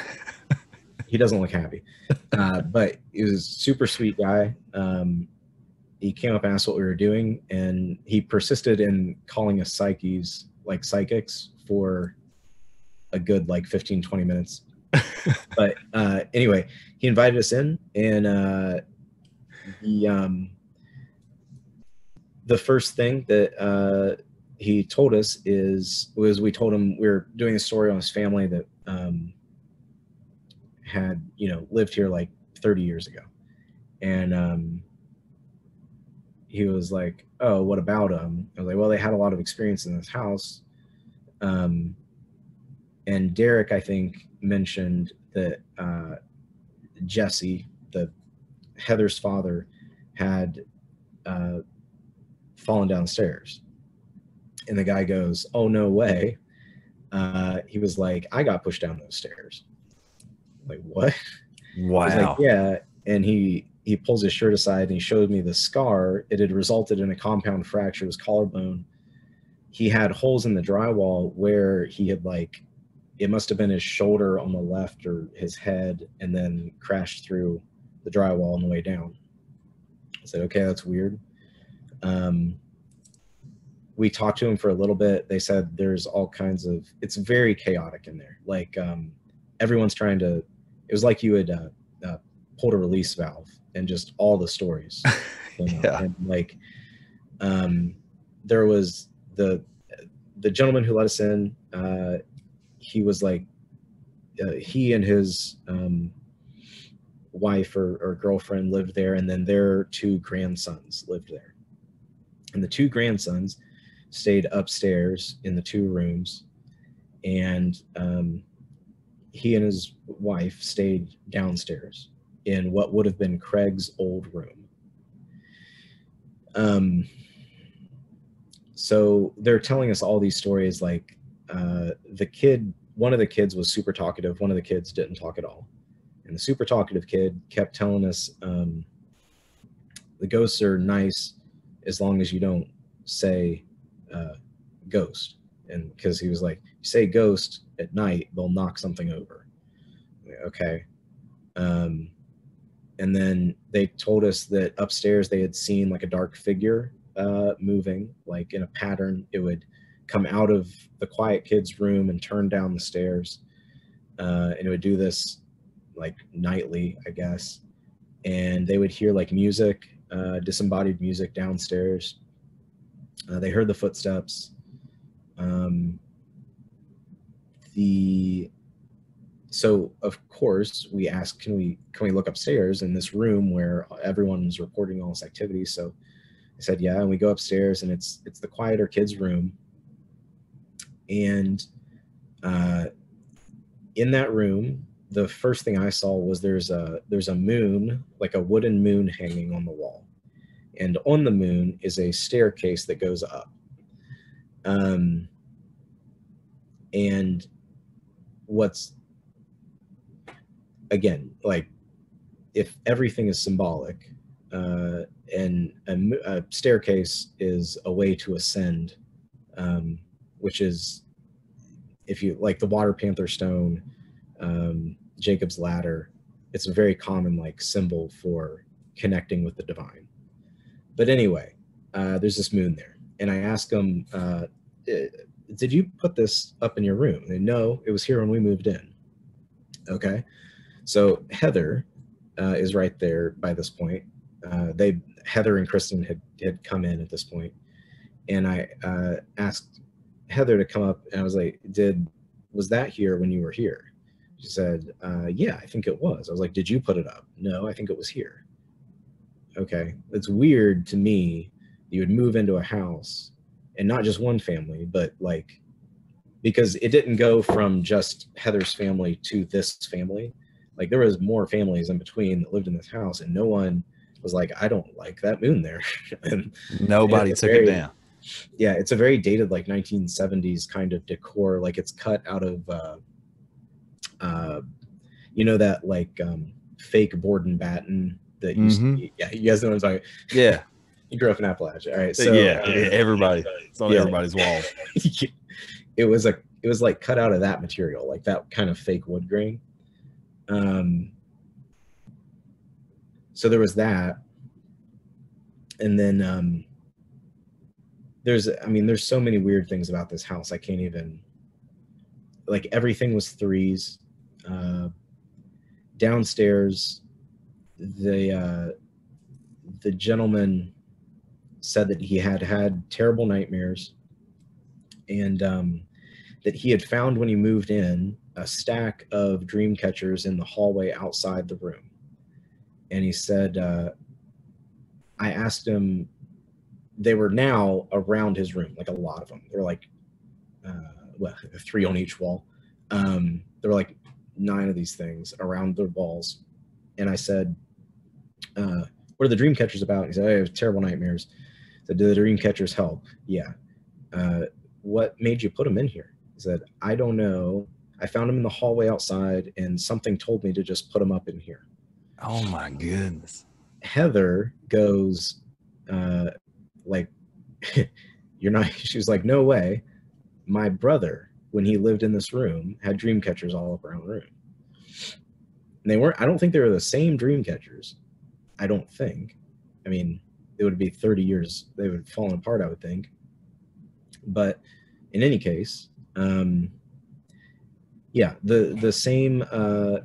he doesn't look happy, but he was a super sweet guy. He came up and asked what we were doing, and he persisted in calling us psychics for a good like 15-20 minutes. But anyway, he invited us in, and the first thing that he told us was we told him we were doing a story on his family that had, you know, lived here like 30 years ago. And he was like, "Oh, what about them?" I was like, "Well, they had a lot of experience in this house." And Derek, I think, mentioned that Jesse, Heather's father, had fallen downstairs. And the guy goes, "Oh, no way." He was like, "I got pushed down those stairs." Like, what? Wow. I was like, "Yeah." And he pulls his shirt aside and he showed me the scar. It had resulted in a compound fracture of his collarbone. He had holes in the drywall where he had, like, it must have been his shoulder on the left or his head, and then crashed through the drywall on the way down. I said, "Okay, that's weird." We talked to him for a little bit. They said there's all kinds of, it's very chaotic in there. Like, everyone's trying to, it was like you had pulled a release valve, and just all the stories. Yeah. And like, there was the gentleman who let us in. He was like, he and his wife or girlfriend lived there, and then their 2 grandsons lived there. And the 2 grandsons stayed upstairs in the 2 rooms, and he and his wife stayed downstairs in what would have been Craig's old room. So they're telling us all these stories, like one of the kids was super talkative, one of the kids didn't talk at all. And the super talkative kid kept telling us, the ghosts are nice as long as you don't say ghost. And because he was like, you say ghost at night, they'll knock something over. Okay. And then they told us that upstairs they had seen like a dark figure moving, like in a pattern. It would come out of the quiet kid's room and turn down the stairs. And it would do this like nightly, I guess. And they would hear like music, disembodied music downstairs. They heard the footsteps. So of course we asked, can we look upstairs in this room where everyone's reporting all this activity? So I said, yeah, and we go upstairs, and it's the quieter kid's room. And in that room, the first thing I saw was there's a moon, like a wooden moon hanging on the wall. And on the moon is a staircase that goes up. And what's, again, like, if everything is symbolic, and a staircase is a way to ascend, which is, if you like the water panther stone, Jacob's ladder, it's a very common like symbol for connecting with the divine. But anyway, there's this moon there, and I asked him, did you put this up in your room? And no, it was here when we moved in. Okay, so Heather is right there by this point. Heather and Kristen had come in at this point, and I asked Heather to come up, and I was like, was that here when you were here? She said, yeah, I think it was. I was like, did you put it up? No, I think it was here. Okay, it's weird to me that you would move into a house, and not just one family, but like, because it didn't go from just Heather's family to this family. Like, there was more families in between that lived in this house, and no one was like, I don't like that moon there. And nobody took it down. Yeah, it's a very dated, like 1970s kind of decor. Like, it's cut out of, you know, that like fake board and batten that used to be, yeah, you guys know what I'm talking about. Yeah. You grew up in Appalachia. All right. So yeah, everybody. It's on everybody's walls. It was like cut out of that material, like that kind of fake wood grain. So there was that. And then there's so many weird things about this house. I can't even, like, everything was threes. Downstairs, the gentleman said that he had terrible nightmares, and that he had found when he moved in a stack of dream catchers in the hallway outside the room. And he said, I asked him, they were now around his room, like a lot of them. They're like, well, 3 on each wall. There were like 9 of these things around the walls. And I said, what are the dream catchers about? He said, I have terrible nightmares. I said, do the dream catchers help? Yeah. What made you put them in here? He said, I don't know. I found them in the hallway outside, and something told me to just put them up in here. Oh my goodness. Heather goes, like, you're not, she was like, no way. My brother, when he lived in this room, had dream catchers all up around the room. And they weren't, I don't think they were the same dream catchers. I don't think. I mean, it would be 30 years. They would have fallen apart, I would think. But in any case, yeah, the same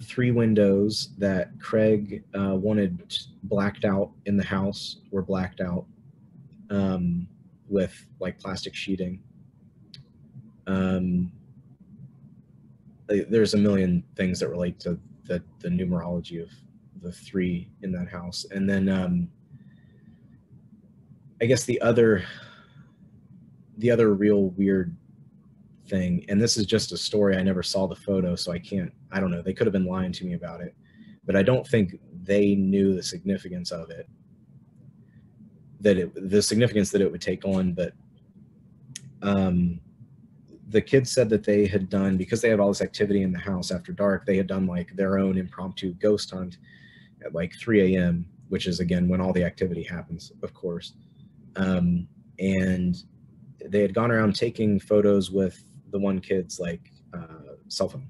3 windows that Craig wanted blacked out in the house were blacked out. with like plastic sheeting. There's a million things that relate to the numerology of the 3 in that house. And then I guess the other real weird thing, and this is just a story, I never saw the photo, so I don't know, they could have been lying to me about it, but I don't think they knew the significance of it, the significance that it would take on. But the kids said that they had done, because they had all this activity in the house after dark, they had done like their own impromptu ghost hunt at like 3 a.m., which is again when all the activity happens, of course. And they had gone around taking photos with the one kid's like cell phone,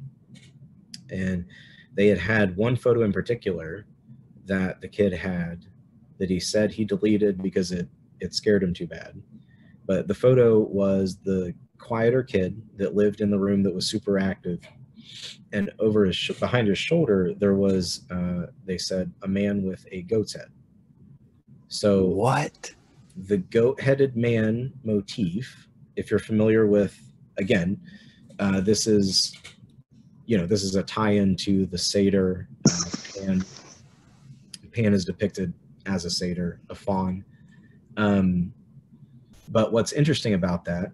and they had one photo in particular that the kid had that he said he deleted because it scared him too bad. But the photo was the quieter kid that lived in the room that was super active, and over behind his shoulder there was they said a man with a goat's head. So what? The goat-headed man motif, if you're familiar with, again, this is a tie-in to the satyr. Pan is depicted as a satyr, a faun. But what's interesting about that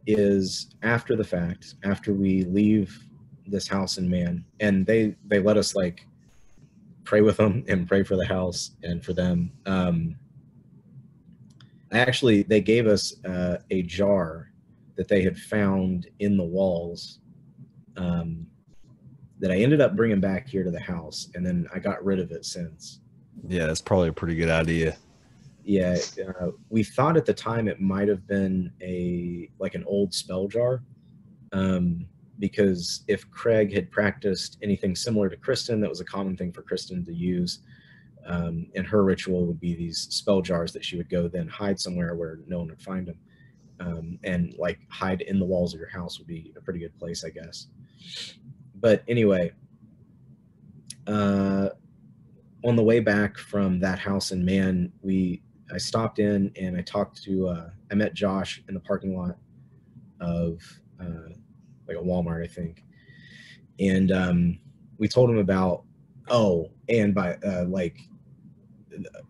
is after the fact, after we leave this house in Man, and they let us like pray with them and pray for the house and for them. They gave us a jar that they had found in the walls that I ended up bringing back here to the house, and then I got rid of it since. Yeah, that's probably a pretty good idea. Yeah, we thought at the time it might have been an old spell jar, because if Craig had practiced anything similar to Kristen, that was a common thing for Kristen to use. And her ritual would be these spell jars that she would go then hide somewhere where no one would find them. And like hide in the walls of your house would be a pretty good place, I guess. But anyway, on the way back from that house in Man, I stopped in and I met Josh in the parking lot of like a Walmart, I think. And we told him about,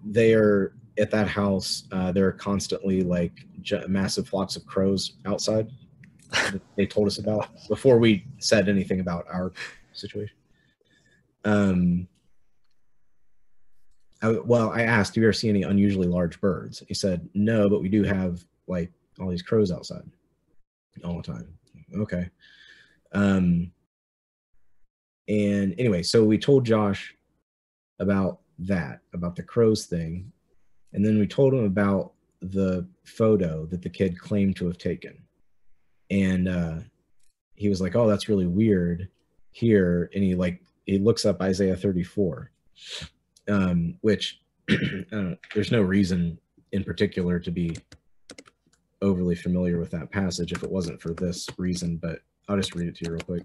they're at that house, there are constantly like massive flocks of crows outside that they told us about before we said anything about our situation. I asked, do you ever see any unusually large birds? He said, no, but we do have like all these crows outside all the time. Okay. And anyway, so we told Josh about the crows thing. And then we told him about the photo that the kid claimed to have taken. And he was like, oh, that's really weird here. And he looks up Isaiah 34, which there's no reason in particular to be overly familiar with that passage if it wasn't for this reason, but I'll just read it to you real quick.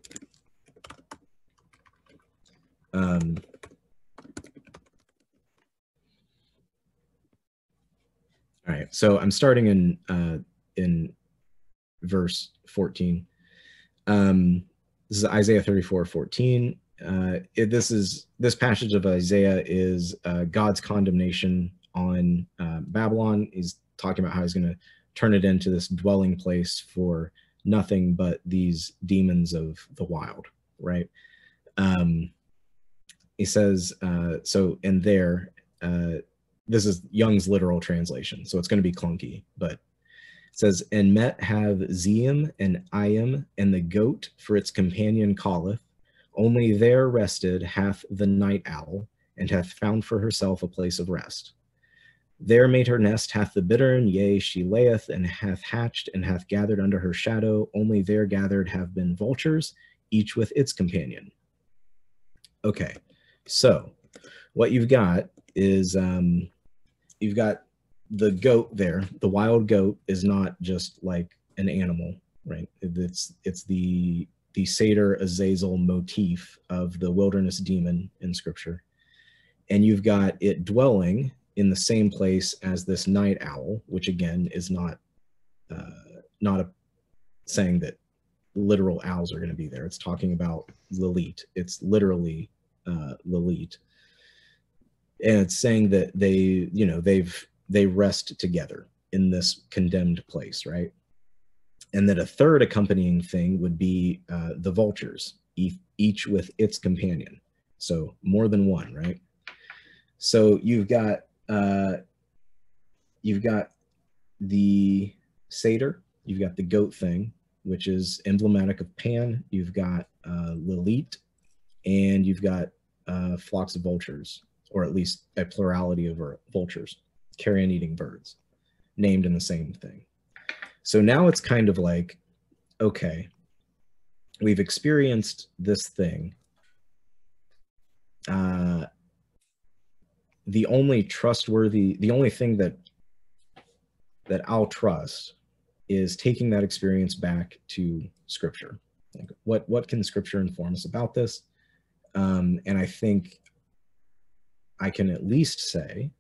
All right, so I'm starting in verse 14. This is Isaiah 34:14. This passage of Isaiah is God's condemnation on Babylon. He's talking about how he's going to turn it into this dwelling place for nothing but these demons of the wild, right? He says, this is Young's literal translation, so it's going to be clunky, but it says, and Met have Zeim and Iam, and the goat for its companion calleth, only there rested hath the night owl, and hath found for herself a place of rest. There made her nest hath the bittern, yea, she layeth, and hath hatched, and hath gathered under her shadow, only there gathered have been vultures, each with its companion. Okay, so what you've got is you've got the goat there. The wild goat is not just like an animal, right? It's the satyr Azazel motif of the wilderness demon in scripture. And you've got it dwelling in the same place as this night owl, which again is not saying that literal owls are going to be there. It's talking about Lilith. It's literally Lilith, and it's saying that they rest together in this condemned place, right? And that a third accompanying thing would be the vultures, each with its companion. So more than one, right? So you've got the satyr, you've got the goat thing, which is emblematic of Pan. You've got Lilith, and you've got flocks of vultures, or at least a plurality of vultures, carrion-eating birds, named in the same thing. So now it's kind of like, okay, we've experienced this thing. The only thing that I'll trust is taking that experience back to Scripture. Like, what can Scripture inform us about this? And I think I can at least say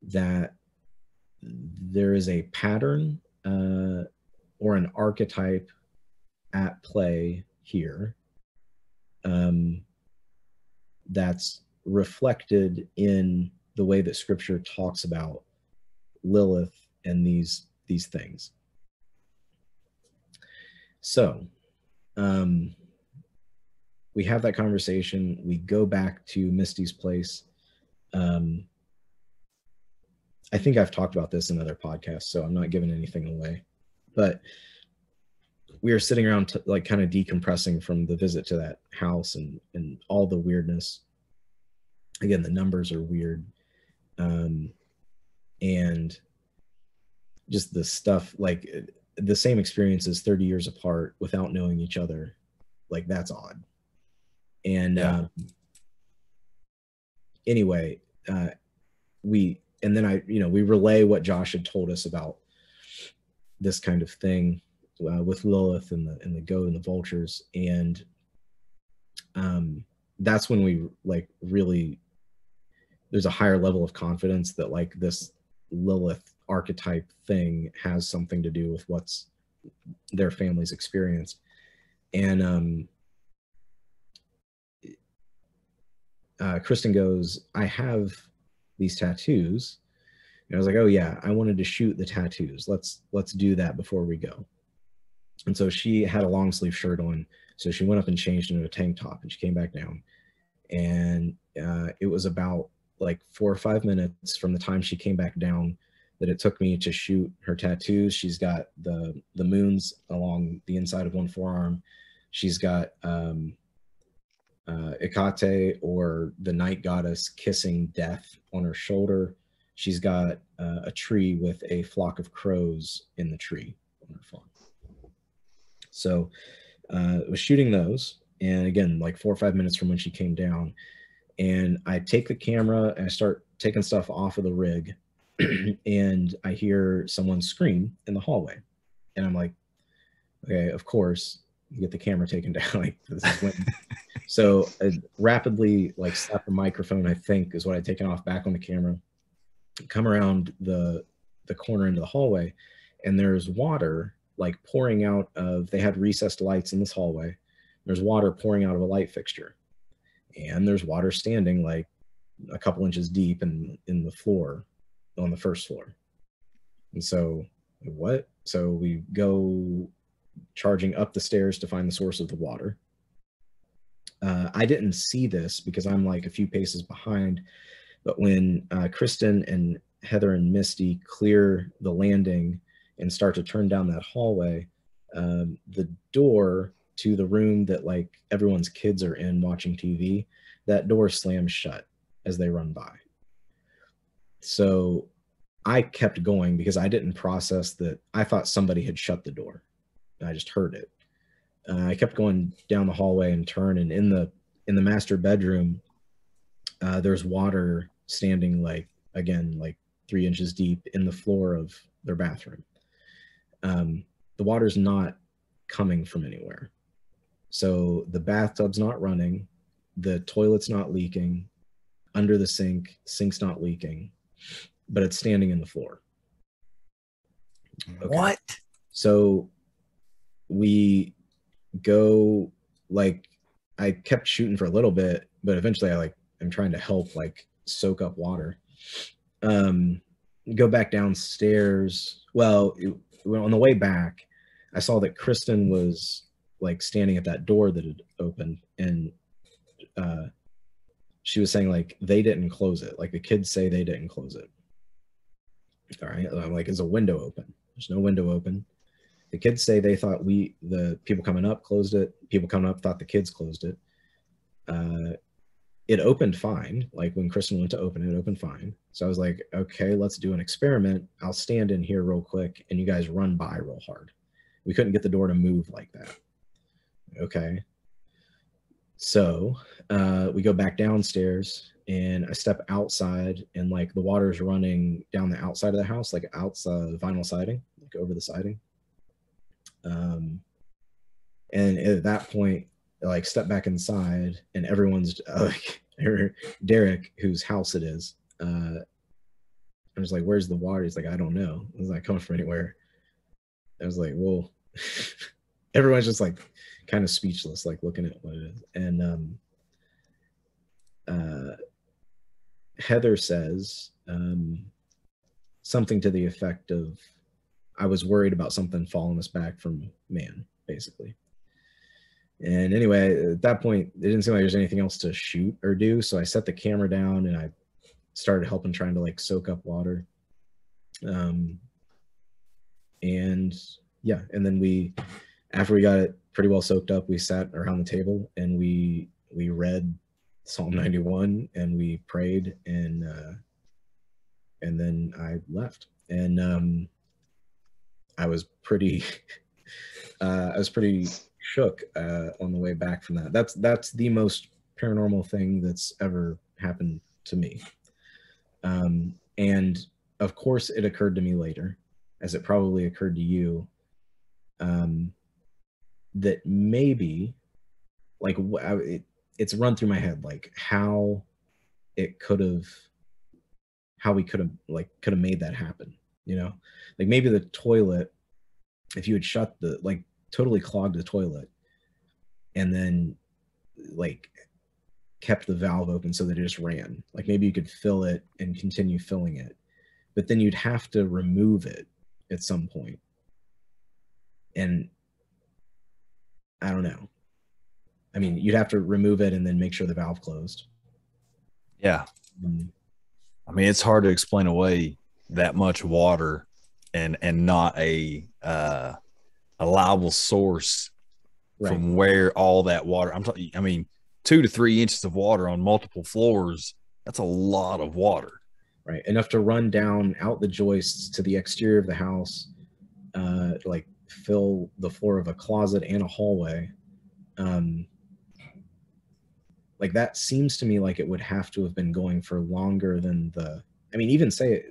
that there is a pattern or an archetype at play here that's reflected in the way that Scripture talks about Lilith and these things. So we have that conversation. We go back to Misty's place. I think I've talked about this in other podcasts, so I'm not giving anything away. But we are sitting around like kind of decompressing from the visit to that house and all the weirdness. Again, the numbers are weird. And just the stuff, like the same experiences 30 years apart without knowing each other, like that's odd. And anyway, we relay what Josh had told us about this kind of thing with Lilith and the goat and the vultures, and that's when we like really, there's a higher level of confidence that like this Lilith archetype thing has something to do with what's their family's experienced. And Kristen goes, I have these tattoos. And I was like, oh yeah, I wanted to shoot the tattoos. Let's do that before we go. And so she had a long sleeve shirt on. So she went up and changed into a tank top, and she came back down. And it was about like 4 or 5 minutes from the time she came back down that it took me to shoot her tattoos. She's got the moons along the inside of one forearm. She's got Hecate, or the night goddess, kissing death on her shoulder. She's got a tree with a flock of crows in the tree on her farm. So I was shooting those, and again, like 4 or 5 minutes from when she came down, and I take the camera and I start taking stuff off of the rig, and I hear someone scream in the hallway, and I'm like, okay, of course, you get the camera taken down. Like, this is when. So I rapidly like slap the microphone, I think is what I'd taken off, back on the camera, come around the corner into the hallway, and there's water like pouring out of, they had recessed lights in this hallway. There's water pouring out of a light fixture, and there's water standing like a couple inches deep in the floor, on the first floor. And so what? So we go charging up the stairs to find the source of the water. I didn't see this because I'm like a few paces behind, but when Kristen and Heather and Misty clear the landing and start to turn down that hallway, the door to the room that like everyone's kids are in watching TV, that door slams shut as they run by. So I kept going because I didn't process that. I thought somebody had shut the door. I just heard it. I kept going down the hallway and turn, and in the master bedroom, there's water standing like 3 inches deep in the floor of their bathroom. The water's not coming from anywhere. So the bathtub's not running, the toilet's not leaking, under the sink's not leaking. but it's standing in the floor. Okay. What? So we go, like, I kept shooting for a little bit, but eventually I'm trying to help, like, soak up water. Go back downstairs. Well, on the way back, I saw that Kristen was, like, standing at that door that had opened, and she was saying, like, they didn't close it. Like, the kids say they didn't close it. All right. I'm like, is a window open? There's no window open. The kids say they thought the people coming up closed it. People coming up thought the kids closed it. It opened fine. Like, when Kristen went to open it, it opened fine. So I was like, okay, let's do an experiment. I'll stand in here real quick and you guys run by real hard. We couldn't get the door to move like that. Okay. So we go back downstairs and I step outside, and, like, the water's running down the outside of the house, like outside vinyl siding, like over the siding. And at that point, like, step back inside, and everyone's like, Derek, whose house it is, I was like, where's the water? He's like, I don't know. It's not coming from anywhere. I was like, well, everyone's just, like, kind of speechless, like, looking at what it is. And Heather says something to the effect of, I was worried about something following us back from man, basically. And anyway, at that point, it didn't seem like there's anything else to shoot or do. So I set the camera down and I started helping, trying to, like, soak up water. And yeah, and then after we got it pretty well soaked up, we sat around the table and we read Psalm 91 and we prayed, and then I left. And I was pretty shook on the way back from that. That's the most paranormal thing that's ever happened to me. And of course it occurred to me later, as it probably occurred to you, that maybe, like, it's run through my head, like, how we could have made that happen, you know? Like, maybe the toilet, if you had totally clogged the toilet and then, like, kept the valve open so that it just ran, like, maybe you could fill it and continue filling it, but then you'd have to remove it at some point. And I don't know. I mean, you'd have to remove it and then make sure the valve closed. Yeah. I mean, it's hard to explain away that much water and not a allowable source, right, from where all that water, I mean, 2 to 3 inches of water on multiple floors. That's a lot of water. Right. Enough to run down out the joists to the exterior of the house, like, fill the floor of a closet and a hallway. Like, that seems to me like it would have to have been going for longer than I mean, even say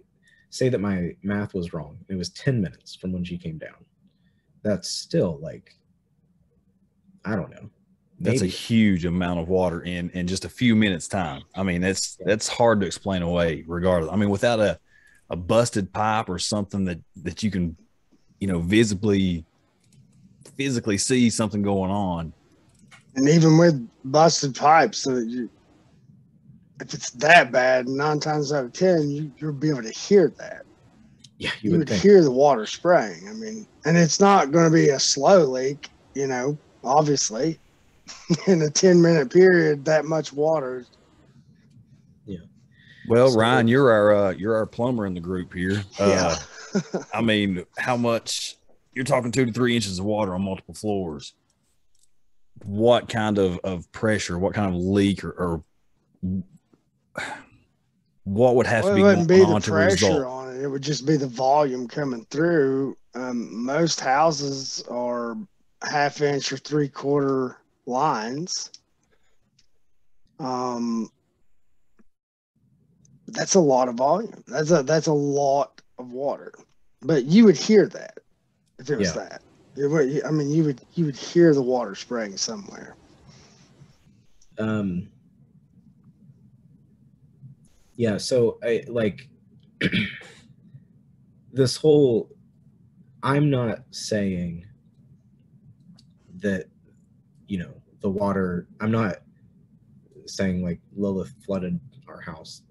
that my math was wrong. It was 10 minutes from when she came down. That's still, like, I don't know. Maybe. That's a huge amount of water in just a few minutes time. I mean, that's hard to explain away regardless. I mean, without a busted pipe or something that you can, you know, physically see something going on. And even with busted pipes, if it's that bad, 9 times out of 10, you'll be able to hear that. Yeah, you would hear the water spraying. I mean, and it's not going to be a slow leak, you know, obviously. In a 10-minute period, that much water. Yeah. Well, so, Ryan, you're our plumber in the group here. Yeah. I mean, how much? You're talking 2 to 3 inches of water on multiple floors. What kind of pressure? What kind of leak or what would have to be going on to result? It wouldn't be the pressure on it. It would just be the volume coming through. Most houses are 1/2 inch or 3/4 lines. That's a lot of volume. That's a lot of water. But you would hear that if it was that. It would, I mean, you would hear the water spraying somewhere. Yeah, so this whole, I'm not saying that, you know, the water, I'm not saying like Lilith flooded our house.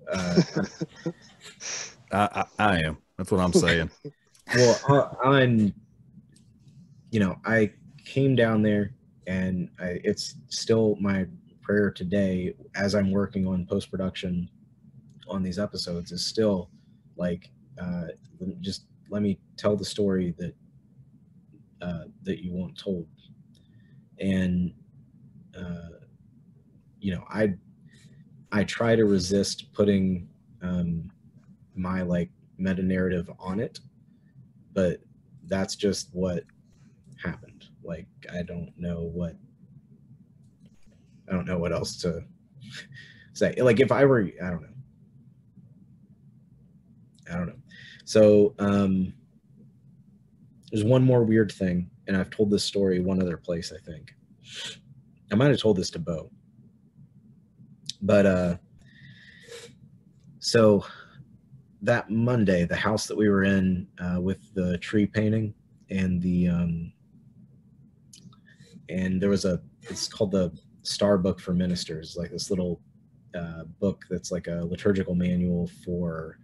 I am. That's what I'm saying. Well, I'm, you know, I came down there, and it's still my prayer today as I'm working on post-production on these episodes is still like, just let me tell the story that that you want told. And you know, I try to resist putting my like meta narrative on it, but that's just what happened. Like, I don't know what else to say. Like, if I were, I don't know. So there's one more weird thing, and I've told this story one other place, I think. I might have told this to Bo. But so that Monday, the house that we were in with the tree painting and the and there was it's called the Star Book for Ministers, like this little book that's like a liturgical manual for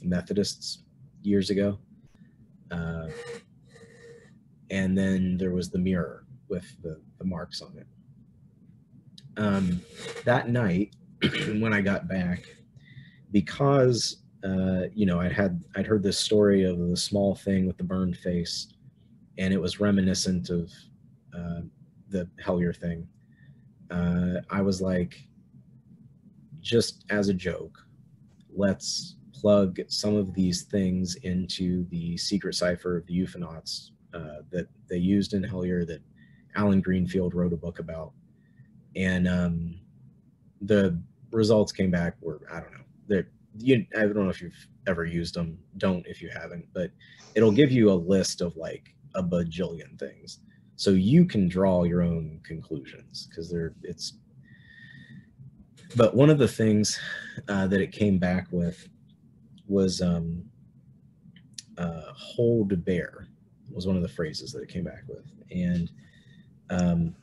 Methodists years ago. And then there was the mirror with the marks on it. That night, when I got back, because you know, I'd heard this story of the small thing with the burned face, and it was reminiscent of the Hellier thing. I was like, just as a joke, let's plug some of these things into the secret cipher of the Euphonauts that they used in Hellier, that Alan Greenfield wrote a book about. And the results came back were, I don't know. I don't know if you've ever used them. Don't if you haven't. But it'll give you a list of like a bajillion things, so you can draw your own conclusions, because But one of the things that it came back with was "hold bear" was one of the phrases that it came back with, and I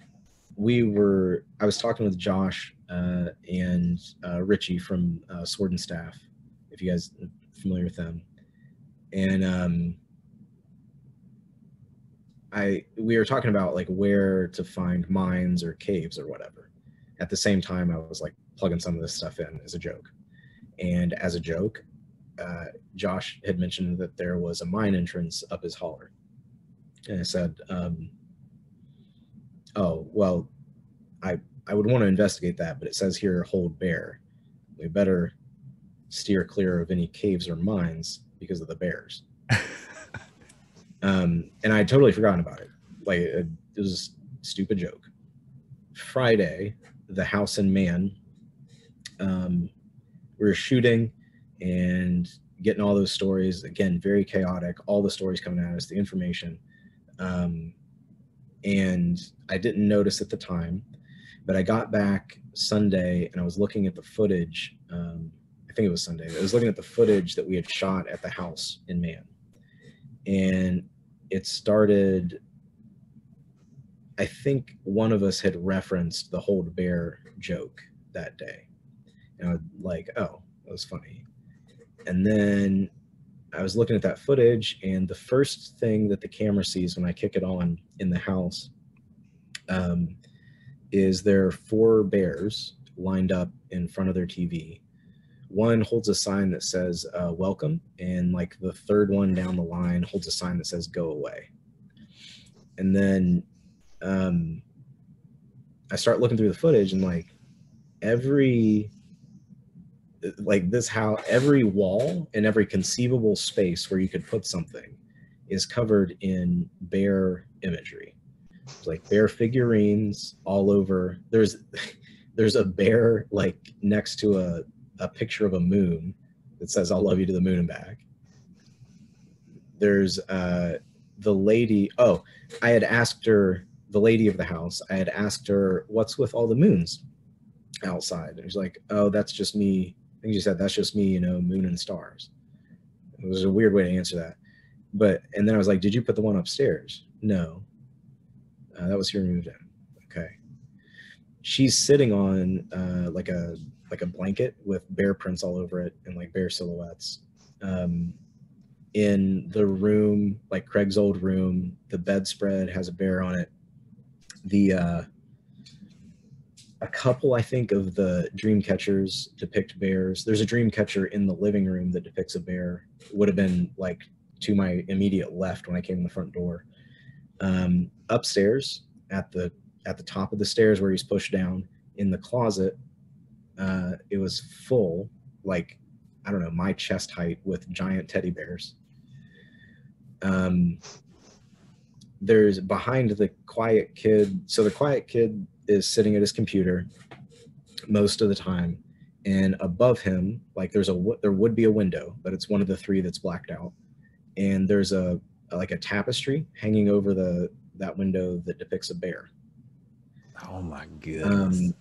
was talking with Josh and Richie from Sword and Staff, if you guys are familiar with them, and we were talking about like where to find mines or caves or whatever. At the same time, I was like plugging some of this stuff in as a joke, and as a joke, Josh had mentioned that there was a mine entrance up his holler, and I said, oh, well, I would want to investigate that, but it says here, hold bear. We better steer clear of any caves or mines because of the bears. And I had totally forgotten about it. Like, it was a stupid joke. Friday, the house and man, we were shooting and getting all those stories. Again, very chaotic, all the stories coming at us, the information. And I didn't notice at the time, but I got back Sunday and I was looking at the footage. I think it was Sunday. I was looking at the footage that we had shot at the house in Man. And it started, I think one of us had referenced the hold bear joke that day. And I was like, oh, that was funny. And then I was looking at that footage, and the first thing that the camera sees when I kick it on in the house is there are 4 bears lined up in front of their TV. One holds a sign that says welcome, and like the third one down the line holds a sign that says go away. And then I start looking through the footage, and like every wall and every conceivable space where you could put something is covered in bear imagery. It's like bear figurines all over. There's a bear like next to a picture of a moon that says "I'll love you to the moon and back." There's the lady. Oh, I had asked her, the lady of the house. I had asked her, "What's with all the moons outside?" And she's like, "Oh, that's just me think she said, that's just me, you know, moon and stars. It was a weird way to answer that. But, and then I was like, did you put the one upstairs? No. That was here moved in. Okay. She's sitting on like a blanket with bear prints all over it and like bear silhouettes. In the room, like Craig's old room, the bedspread has a bear on it. A couple, I think, of the dream catchers depict bears. There's a dream catcher in the living room that depicts a bear. It would have been like to my immediate left when I came in the front door. Upstairs at the top of the stairs where he's pushed down in the closet, it was full, like, I don't know, my chest height with giant teddy bears. There's behind the quiet kid. So the quiet kid is sitting at his computer most of the time, and above him, like there would be a window, but it's one of the three that's blacked out, and there's a tapestry hanging over that window that depicts a bear. Oh my goodness.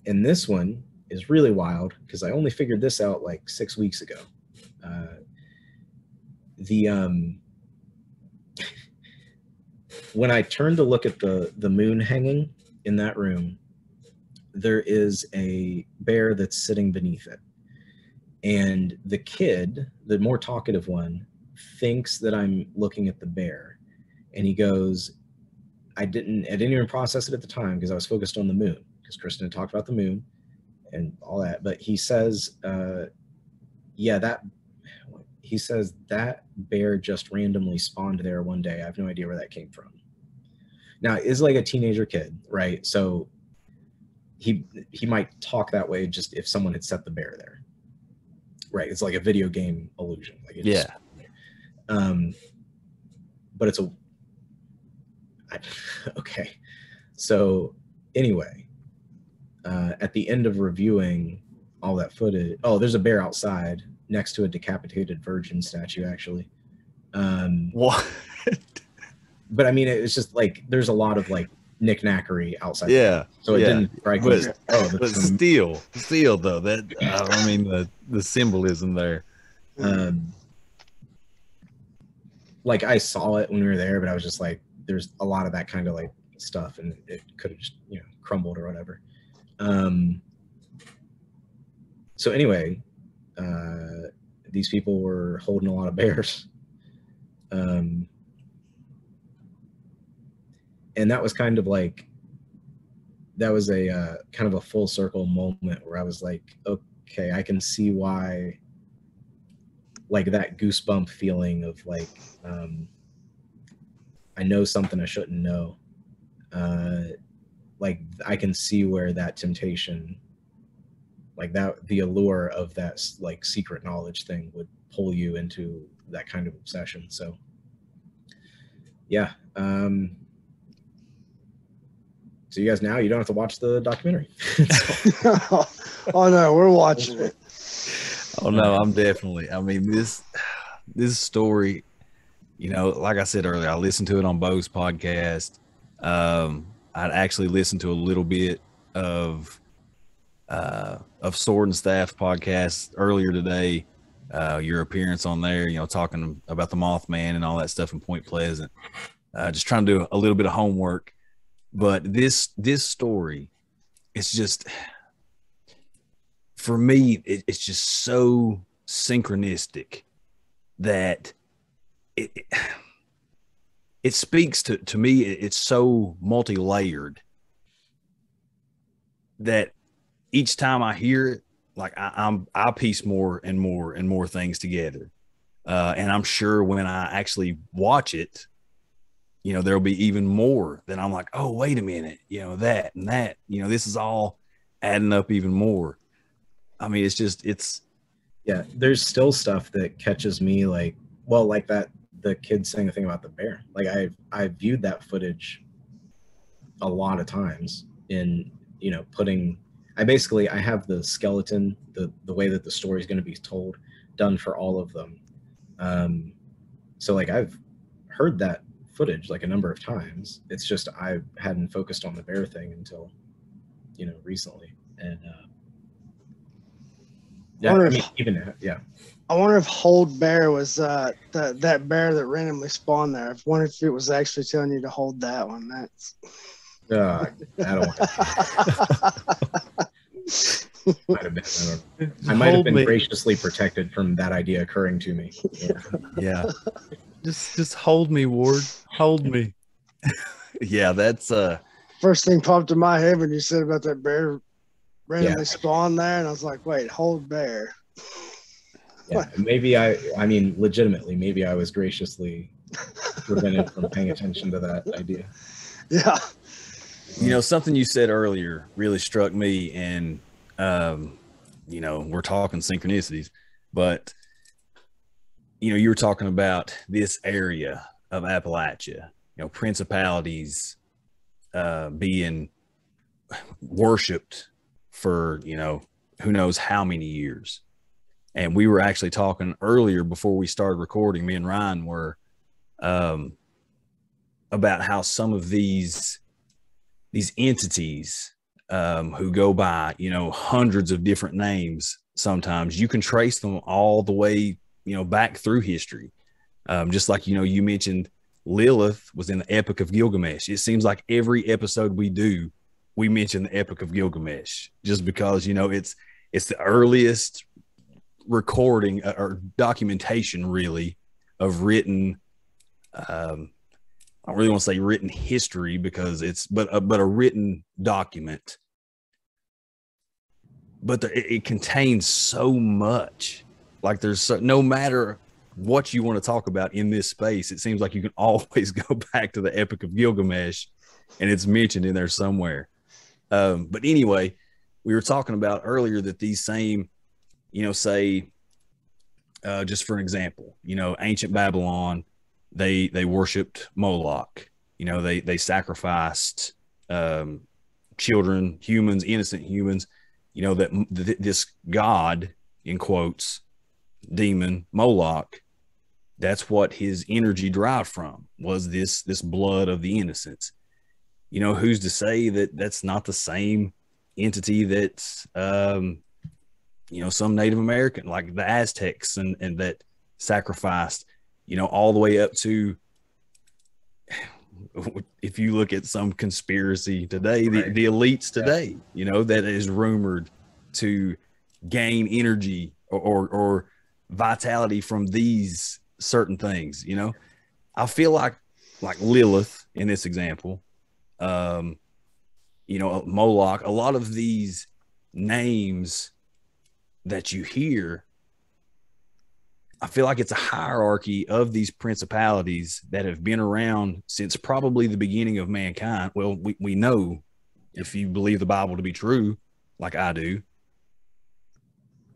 And this one is really wild because I only figured this out like 6 weeks ago. When I turned to look at the moon hanging in that room, there is a bear that's sitting beneath it. And the kid, the more talkative one, thinks that I'm looking at the bear. And he goes, I didn't even process it at the time because I was focused on the moon, because Kristen had talked about the moon and all that. But he says, he says that bear just randomly spawned there one day. I have no idea where that came from. Now, is like a teenager kid, right? So he might talk that way just if someone had set the bear there, right? It's like a video game illusion. Like but it's okay. So anyway, at the end of reviewing all that footage, there's a bear outside next to a decapitated virgin statue, actually. What? But I mean, it's just like there's a lot of like knickknackery outside. Yeah. So it didn't strike me. But still though, that I mean the symbolism there. Like I saw it when we were there, but I was just like, there's a lot of that kind of like stuff, and it could have just, you know, crumbled or whatever. So anyway, these people were holding a lot of bears. And that was kind of like, that was a kind of a full circle moment where I was like, okay, I can see why, like that goosebump feeling of like, I know something I shouldn't know. Like I can see where that temptation, like that, the allure of that like secret knowledge thing would pull you into that kind of obsession. So yeah. So you guys, now you don't have to watch the documentary. Oh no, we're watching it. Oh no, I'm definitely. I mean, this story, you know, like I said earlier, I listened to it on Bo's podcast. I'd actually listened to a little bit of Sword and Staff podcast earlier today. Your appearance on there, you know, talking about the Mothman and all that stuff in Point Pleasant. Just trying to do a little bit of homework. But this story, it's just, for me, it's just so synchronistic that it speaks to me. It's so multi-layered that each time I hear it, like I piece more and more and more things together. And I'm sure when I actually watch it, you know, there'll be even more that I'm like, oh, wait a minute, you know, that and that, you know, this is all adding up even more. I mean, yeah, there's still stuff that catches me, like, well, like that, the kid saying the thing about the bear. Like I've viewed that footage a lot of times in, you know, I have the skeleton, the way that the story is going to be told, done for all of them. So like I've heard that footage like a number of times. It's just I hadn't focused on the bear thing until, you know, recently. And Yeah, I mean, even yeah. I wonder if Hold Bear was that bear that randomly spawned there. I wonder if it was actually telling you to hold that one. That's. I don't want to. Might have been. I might have been graciously protected from that idea occurring to me. Yeah. Just hold me, Ward. Hold me. Yeah, that's first thing popped in my head when you said about that bear randomly spawned there, and I was like, wait, Hold Bear. Yeah, maybe I mean, legitimately, maybe I was graciously prevented from paying attention to that idea. Yeah. You know, something you said earlier really struck me, and you know, we're talking synchronicities, but you know, you were talking about this area of Appalachia, you know, principalities being worshipped for, you know, who knows how many years. And we were actually talking earlier before we started recording, me and Ryan were about how some of these entities who go by, you know, hundreds of different names, sometimes you can trace them all the way, you know, back through history. Just like, you know, you mentioned Lilith was in the Epic of Gilgamesh. It seems like every episode we do, we mention the Epic of Gilgamesh, just because, you know, it's the earliest recording or documentation really of written I don't really want to say written history, because it's but a written document, but it contains so much. Like no matter what you want to talk about in this space, it seems like you can always go back to the Epic of Gilgamesh and it's mentioned in there somewhere. But anyway, we were talking about earlier that these same, you know, say, just for an example, you know, ancient Babylon, they worshiped Moloch. You know, they sacrificed children, humans, innocent humans. You know, that this god, in quotes, demon Moloch, that's what his energy derived from, was this blood of the innocents. You know, who's to say that that's not the same entity that's you know, some Native American, like the Aztecs, and that sacrificed, you know, all the way up to, if you look at some conspiracy today, the elites today, you know, that is rumored to gain energy or vitality from these certain things. You know, I feel like Lilith in this example, you know, Moloch, a lot of these names that you hear, I feel like it's a hierarchy of these principalities that have been around since probably the beginning of mankind. Well, we know, if you believe the Bible to be true, like I do,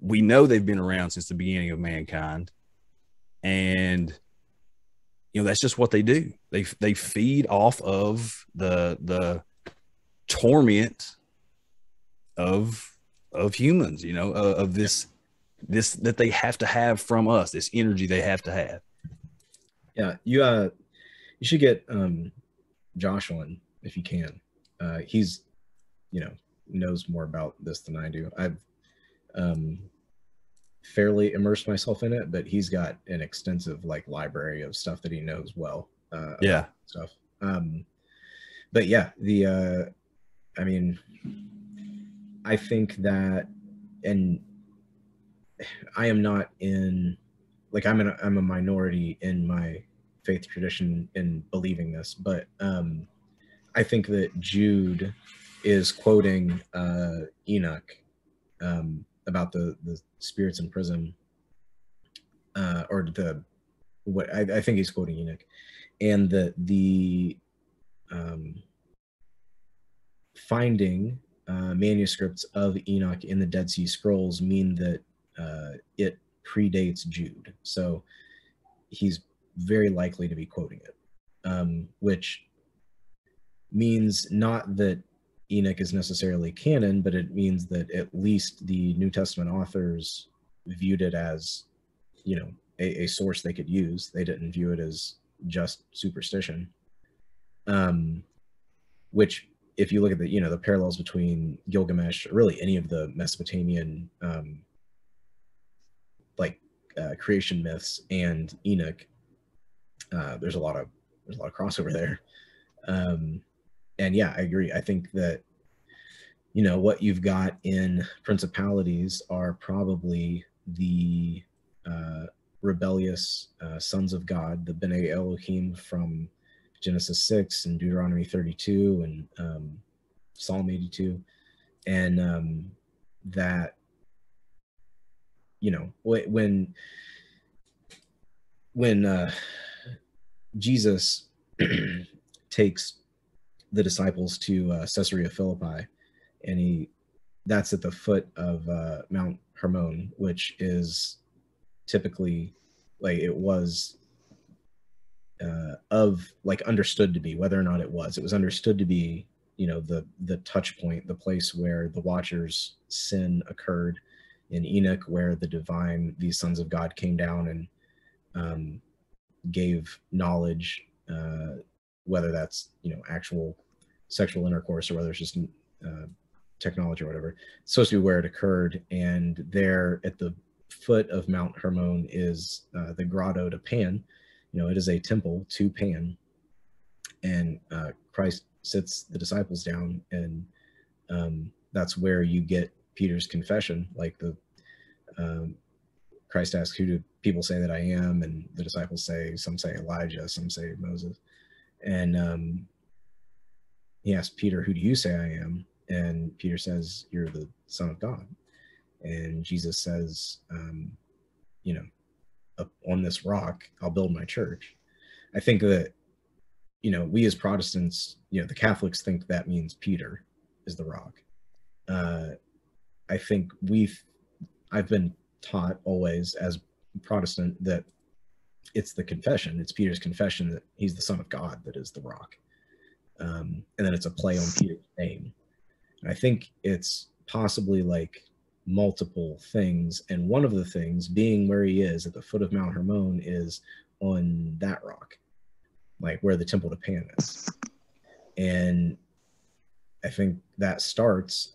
we know they've been around since the beginning of mankind. And, you know, that's just what they do. They feed off of the torment of humans, you know, of this that they have to have from us, this energy they have to have. Yeah, you should get Josh on if you can. He's, you know, knows more about this than I do. I've fairly immersed myself in it, but he's got an extensive like library of stuff that he knows well. Stuff. But yeah, I mean, I think that, and I am not in, like, I'm a minority in my faith tradition in believing this, but I think that Jude is quoting Enoch about the spirits in prison, or what I think he's quoting Enoch, and the finding manuscripts of Enoch in the Dead Sea Scrolls mean that it predates Jude, so he's very likely to be quoting it, which means not that Enoch is necessarily canon, but it means that at least the New Testament authors viewed it as, you know, a source they could use. They didn't view it as just superstition, which, if you look at the, you know, the parallels between Gilgamesh, or really any of the Mesopotamian like creation myths and Enoch, there's a lot of crossover there. And yeah, I agree. I think that, you know, what you've got in principalities are probably the rebellious sons of God, the B'nai Elohim from Genesis 6 and Deuteronomy 32 and Psalm 82. And that, you know, when Jesus takes the disciples to Caesarea Philippi, and that's at the foot of Mount Hermon, which is typically, like, it was understood to be, whether or not it was understood to be, you know, the touch point, the place where the Watchers' sin occurred. In Enoch, where these sons of God came down and gave knowledge, whether that's, you know, actual sexual intercourse or whether it's just technology or whatever. It's supposed to be where it occurred. And there at the foot of Mount Hermon is the grotto to Pan. You know, it is a temple to Pan. And Christ sits the disciples down, and that's where you get Peter's confession. Like Christ asks, "Who do people say that I am?" And the disciples say, some say Elijah, some say Moses. And he asks Peter, "Who do you say I am?" And Peter says, "You're the Son of God." And Jesus says, you know, on this rock, I'll build my church. I think that, you know, we as Protestants, you know, the Catholics think that means Peter is the rock. I think I've been taught always as Protestant that it's the confession, it's Peter's confession that he's the Son of God that is the rock. And then it's a play on Peter's name. And I think it's possibly like multiple things. And one of the things being where he is at the foot of Mount Hermon is on that rock, like where the temple to Pan is. And I think that starts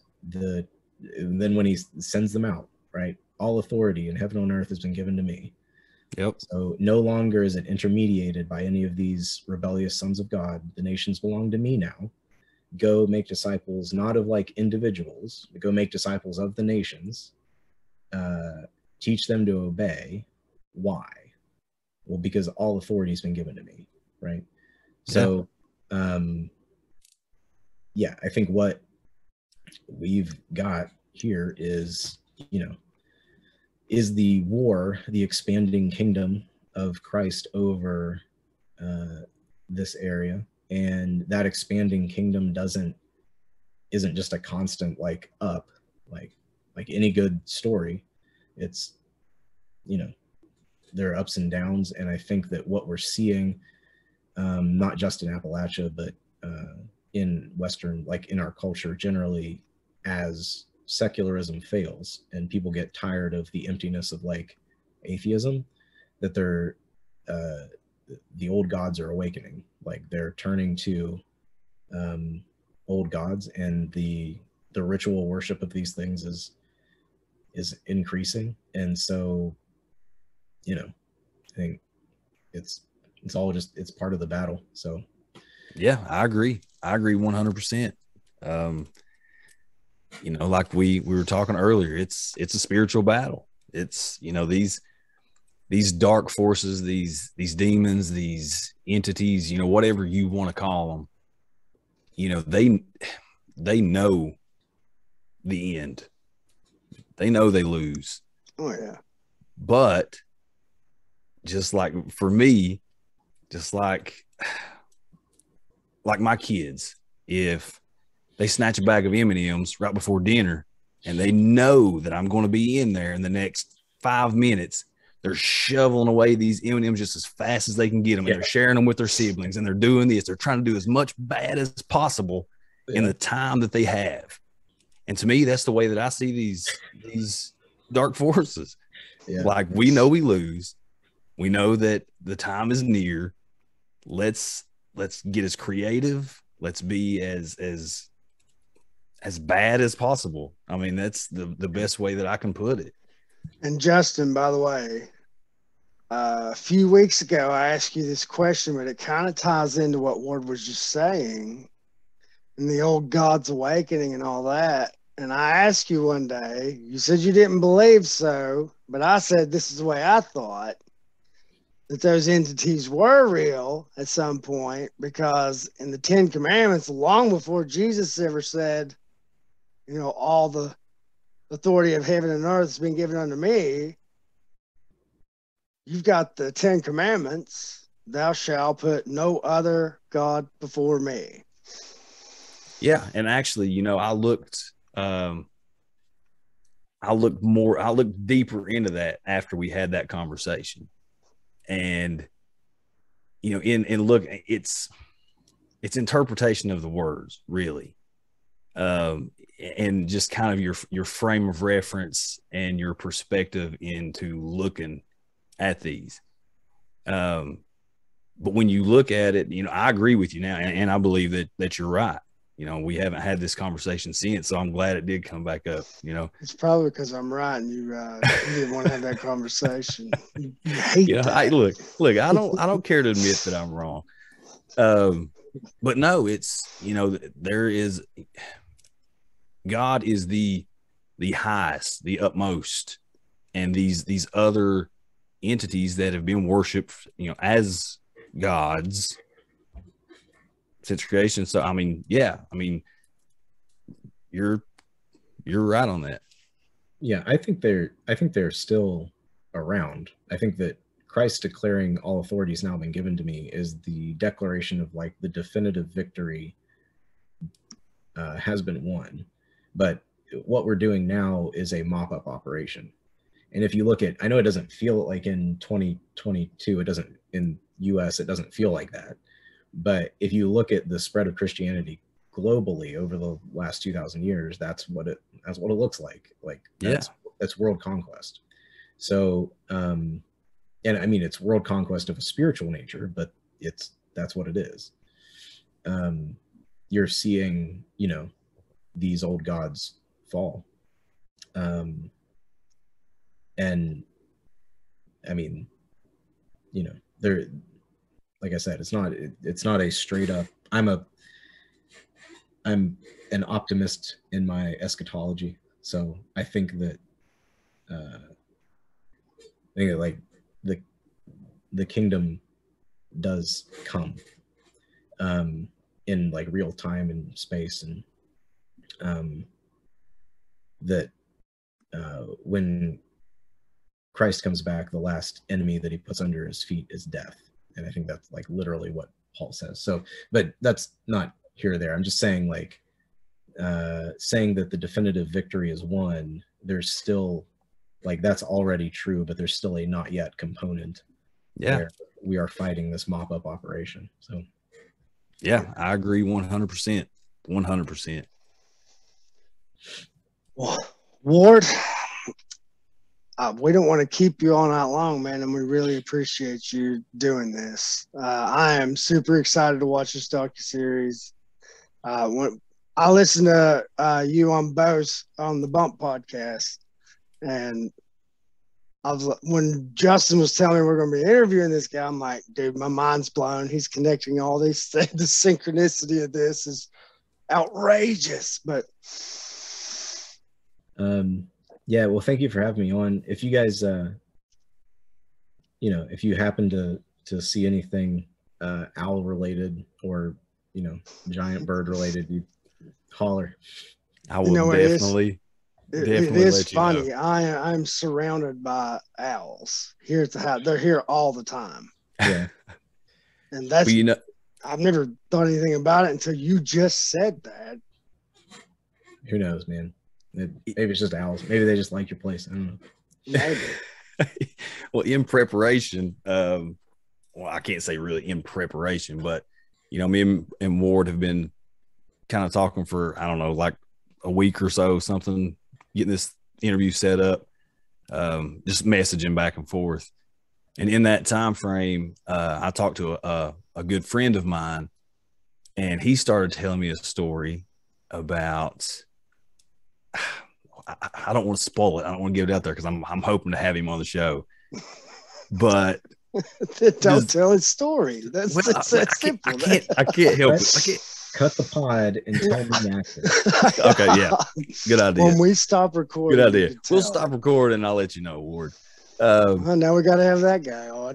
and then when he sends them out, right? All authority in heaven and on earth has been given to me. Yep. So no longer is it intermediated by any of these rebellious sons of God. The nations belong to me now. Go make disciples, not of like individuals, but go make disciples of the nations. Teach them to obey. Why? Well, because all authority has been given to me, right? So, yeah, I think what we've got here is, you know, is the war, the expanding kingdom of Christ over this area. And that expanding kingdom isn't just a constant like up, like any good story. It's, you know, there are ups and downs. And I think that what we're seeing, not just in Appalachia, but in Western, like in our culture generally, as secularism fails and people get tired of the emptiness of like atheism, that the old gods are awakening. Like they're turning to old gods, and the ritual worship of these things is increasing. And so, you know, I think it's all just, it's part of the battle. So yeah, I agree 100%. You know, like we were talking earlier, it's a spiritual battle. It's, you know, these dark forces, these demons, these entities, you know, whatever you want to call them, you know, they know the end. They know they lose. Oh yeah. But just like for me, just like my kids, if they snatch a bag of M&Ms right before dinner and they know that I'm going to be in there in the next 5 minutes, they're shoveling away these M&Ms just as fast as they can get them. And they're sharing them with their siblings, and they're doing this. They're trying to do as much bad as possible in the time that they have. And to me, that's the way that I see these dark forces. Yeah. Like, we know we lose. We know that the time is near. Let's get as creative. Let's be as bad as possible. I mean, that's the best way that I can put it. And Justin, by the way, a few weeks ago, I asked you this question, but it kind of ties into what Ward was just saying and the old God's awakening and all that. And I asked you one day, you said you didn't believe so, but I said this is the way I thought, that those entities were real at some point, because in the Ten Commandments, long before Jesus ever said, you know, all the authority of heaven and earth has been given unto me, you've got the Ten Commandments, thou shalt put no other God before me. Yeah. And actually, you know, I looked deeper into that after we had that conversation. And, you know, look, it's interpretation of the words, really. And just kind of your frame of reference and your perspective into looking at these. But when you look at it, you know, I agree with you now, and I believe that you're right. You know, we haven't had this conversation since, so I'm glad it did come back up. You know, it's probably because I'm right and you didn't want to have that conversation. You hate that. Look, I don't care to admit that I'm wrong. But no, it's, you know, God is the highest, the utmost, and these other entities that have been worshipped, you know, as gods since creation. So, I mean, yeah, I mean, you're right on that. Yeah, I think they're still around. I think that Christ declaring all authority has now been given to me is the declaration of like the definitive victory has been won. But what we're doing now is a mop-up operation. And if you look at, I know it doesn't feel like in 2022, it doesn't, in US, it doesn't feel like that. But if you look at the spread of Christianity globally over the last 2,000 years, that's what it looks like. Like that's world conquest. So, and I mean, it's world conquest of a spiritual nature, but that's what it is. You're seeing, you know, these old gods fall. And I mean, you know, they're, like I said, it's not a straight up, I'm an optimist in my eschatology. So I think that like the kingdom does come in like real time and space, and that when Christ comes back, the last enemy that he puts under his feet is death. And I think that's like literally what Paul says. So, but that's not here or there. I'm just saying, like, saying that the definitive victory is won, there's still, like, that's already true, but there's still a not yet component. Yeah. Where we are fighting this mop-up operation. So, yeah, I agree 100%. 100%. Well, Ward, we don't want to keep you on that long, man, and we really appreciate you doing this. I am super excited to watch this docuseries. When I listened to you on the Bump podcast, and when Justin was telling me we're going to be interviewing this guy, I'm like, dude, my mind's blown. He's connecting all these things. The synchronicity of this is outrageous. But yeah, well, thank you for having me on. If you guys, you know, if you happen to see anything owl related or, you know, giant bird related, you holler. I will definitely. It is funny. I'm surrounded by owls here at the house. They're here all the time. Yeah. And that's, well, you know, I've never thought anything about it until you just said that. Who knows, man? Maybe it's just owls. Maybe they just like your place. I don't know. Maybe. Well, in preparation, well, I can't say really in preparation, but, you know, me and Ward have been kind of talking for, I don't know, like a week or so, something, getting this interview set up, just messaging back and forth. And in that time frame, I talked to a good friend of mine, and he started telling me a story about, I don't want to spoil it. I don't want to give it out there because I'm hoping to have him on the show. But don't tell his story. That's simple. I can't help it. I can't. Cut the pod and tell me after. Okay, yeah, good idea. When we stop recording, good idea. We'll stop recording and I'll let you know, Ward. Well, now we got to have that guy on.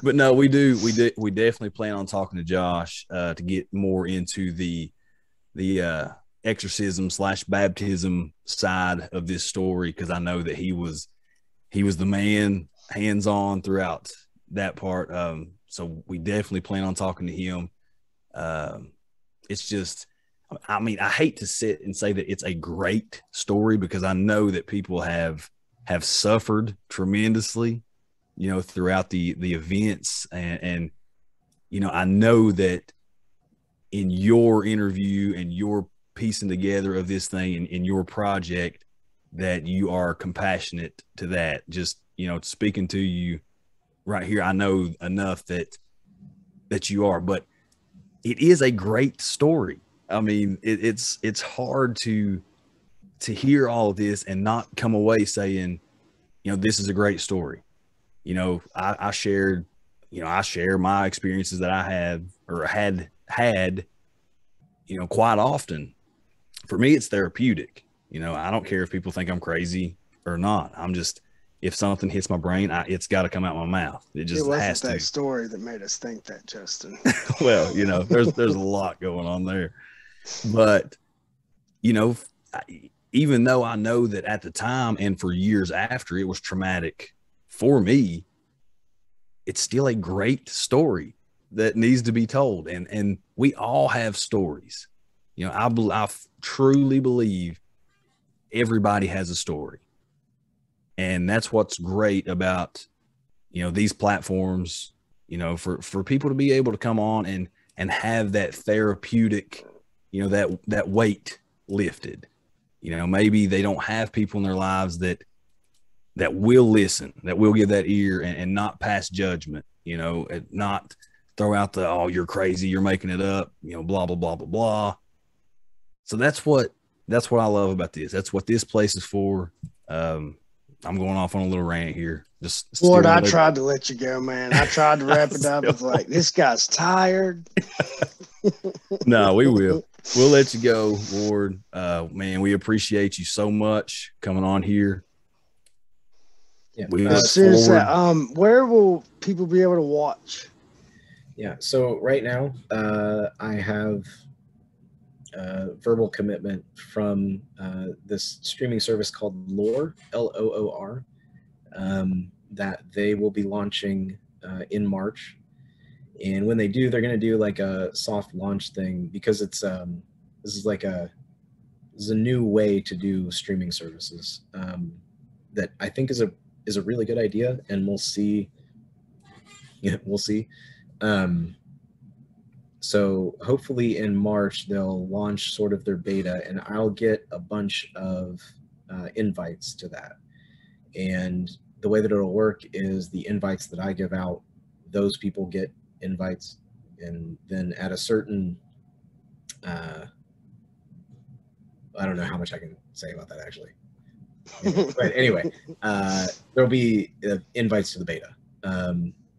But no, we definitely plan on talking to Josh to get more into the exorcism / baptism side of this story, because I know that he was the man, hands-on throughout that part. So we definitely plan on talking to him. It's just, I mean, I hate to sit and say that it's a great story, because I know that people have suffered tremendously, throughout the events. And, I know that in your interview and your piecing together of this thing and in your project, that you are compassionate to that. Just, speaking to you right here, I know enough that you are, but it is a great story. I mean, it's hard to hear all of this and not come away saying, this is a great story. I shared, I share my experiences that I have or had, quite often. For me, it's therapeutic. I don't care if people think I'm crazy or not. I'm just, if something hits my brain, it's got to come out my mouth. It just has to. That story that made us think that, Justin. Well, there's a lot going on there, but even though I know that at the time and for years after it was traumatic for me, it's still a great story that needs to be told. And we all have stories. I truly believe everybody has a story. And that's what's great about, these platforms, for people to be able to come on and have that therapeutic, that weight lifted. Maybe they don't have people in their lives that will listen, that will give that ear and not pass judgment, and not throw out the, oh, you're crazy, you're making it up, blah, blah, blah, blah, blah. So that's what I love about this. That's what this place is for. I'm going off on a little rant here. Ward, I tried to let you go, man. I tried to wrap it up. It's like, this guy's tired. No, we will. We'll let you go, Ward. Man, we appreciate you so much coming on here. Yeah. Seriously, where will people be able to watch? Yeah. So right now, I have verbal commitment from this streaming service called Loor, Loor, that they will be launching in March. And when they do, they're going to do like a soft launch thing, because it's this is a new way to do streaming services that I think is a really good idea, and we'll see. Yeah, we'll see. So hopefully in March, they'll launch sort of their beta, and I'll get a bunch of invites to that. And the way that it'll work is the invites that I give out, those people get invites. And then at a certain, I don't know how much I can say about that actually. But anyway, there'll be invites to the beta.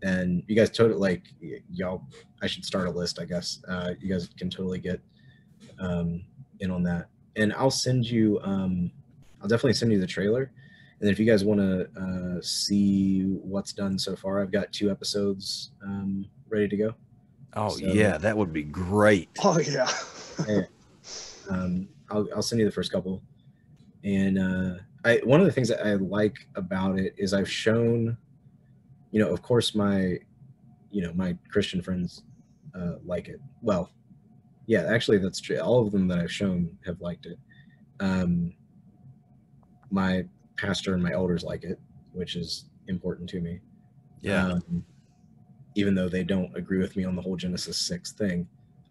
And you guys totally, y'all, I should start a list, I guess. You guys can totally get in on that. And I'll send you, I'll definitely send you the trailer. And if you guys want to see what's done so far, I've got 2 episodes ready to go. Oh, so, yeah, that would be great. Oh, yeah. I'll send you the first couple. And one of the things that I like about it is I've shown, of course, my Christian friends like it. Well, yeah, actually, that's true. All of them that I've shown have liked it. My pastor and my elders like it, which is important to me. Yeah. Even though they don't agree with me on the whole Genesis 6 thing,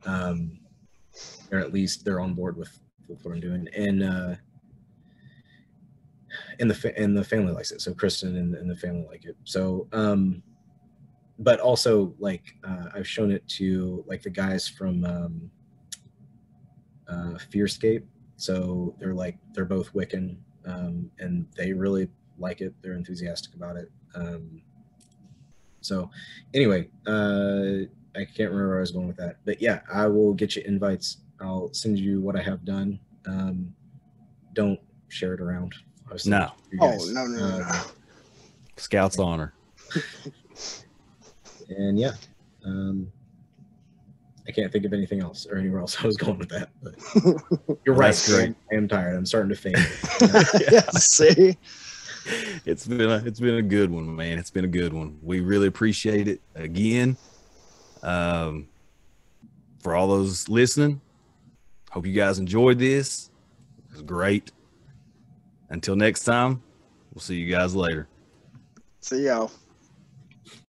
or at least they're on board with what I'm doing. And the family likes it. So Kristen and the family like it. So, but also I've shown it to the guys from Fearscape, So they're both Wiccan, and they really like it. They're enthusiastic about it. So anyway, I can't remember where I was going with that, but yeah, I will get you invites. I'll send you what I have done. Don't share it around. No. No. Scout's honor. And yeah, I can't think of anything else or anywhere else I was going with that. But you're right. That's great. I am tired. I'm starting to faint. Yeah, see? It's been a good one, man. It's been a good one. We really appreciate it again. For all those listening, hope you guys enjoyed this. It was great. Until next time, we'll see you guys later. See y'all.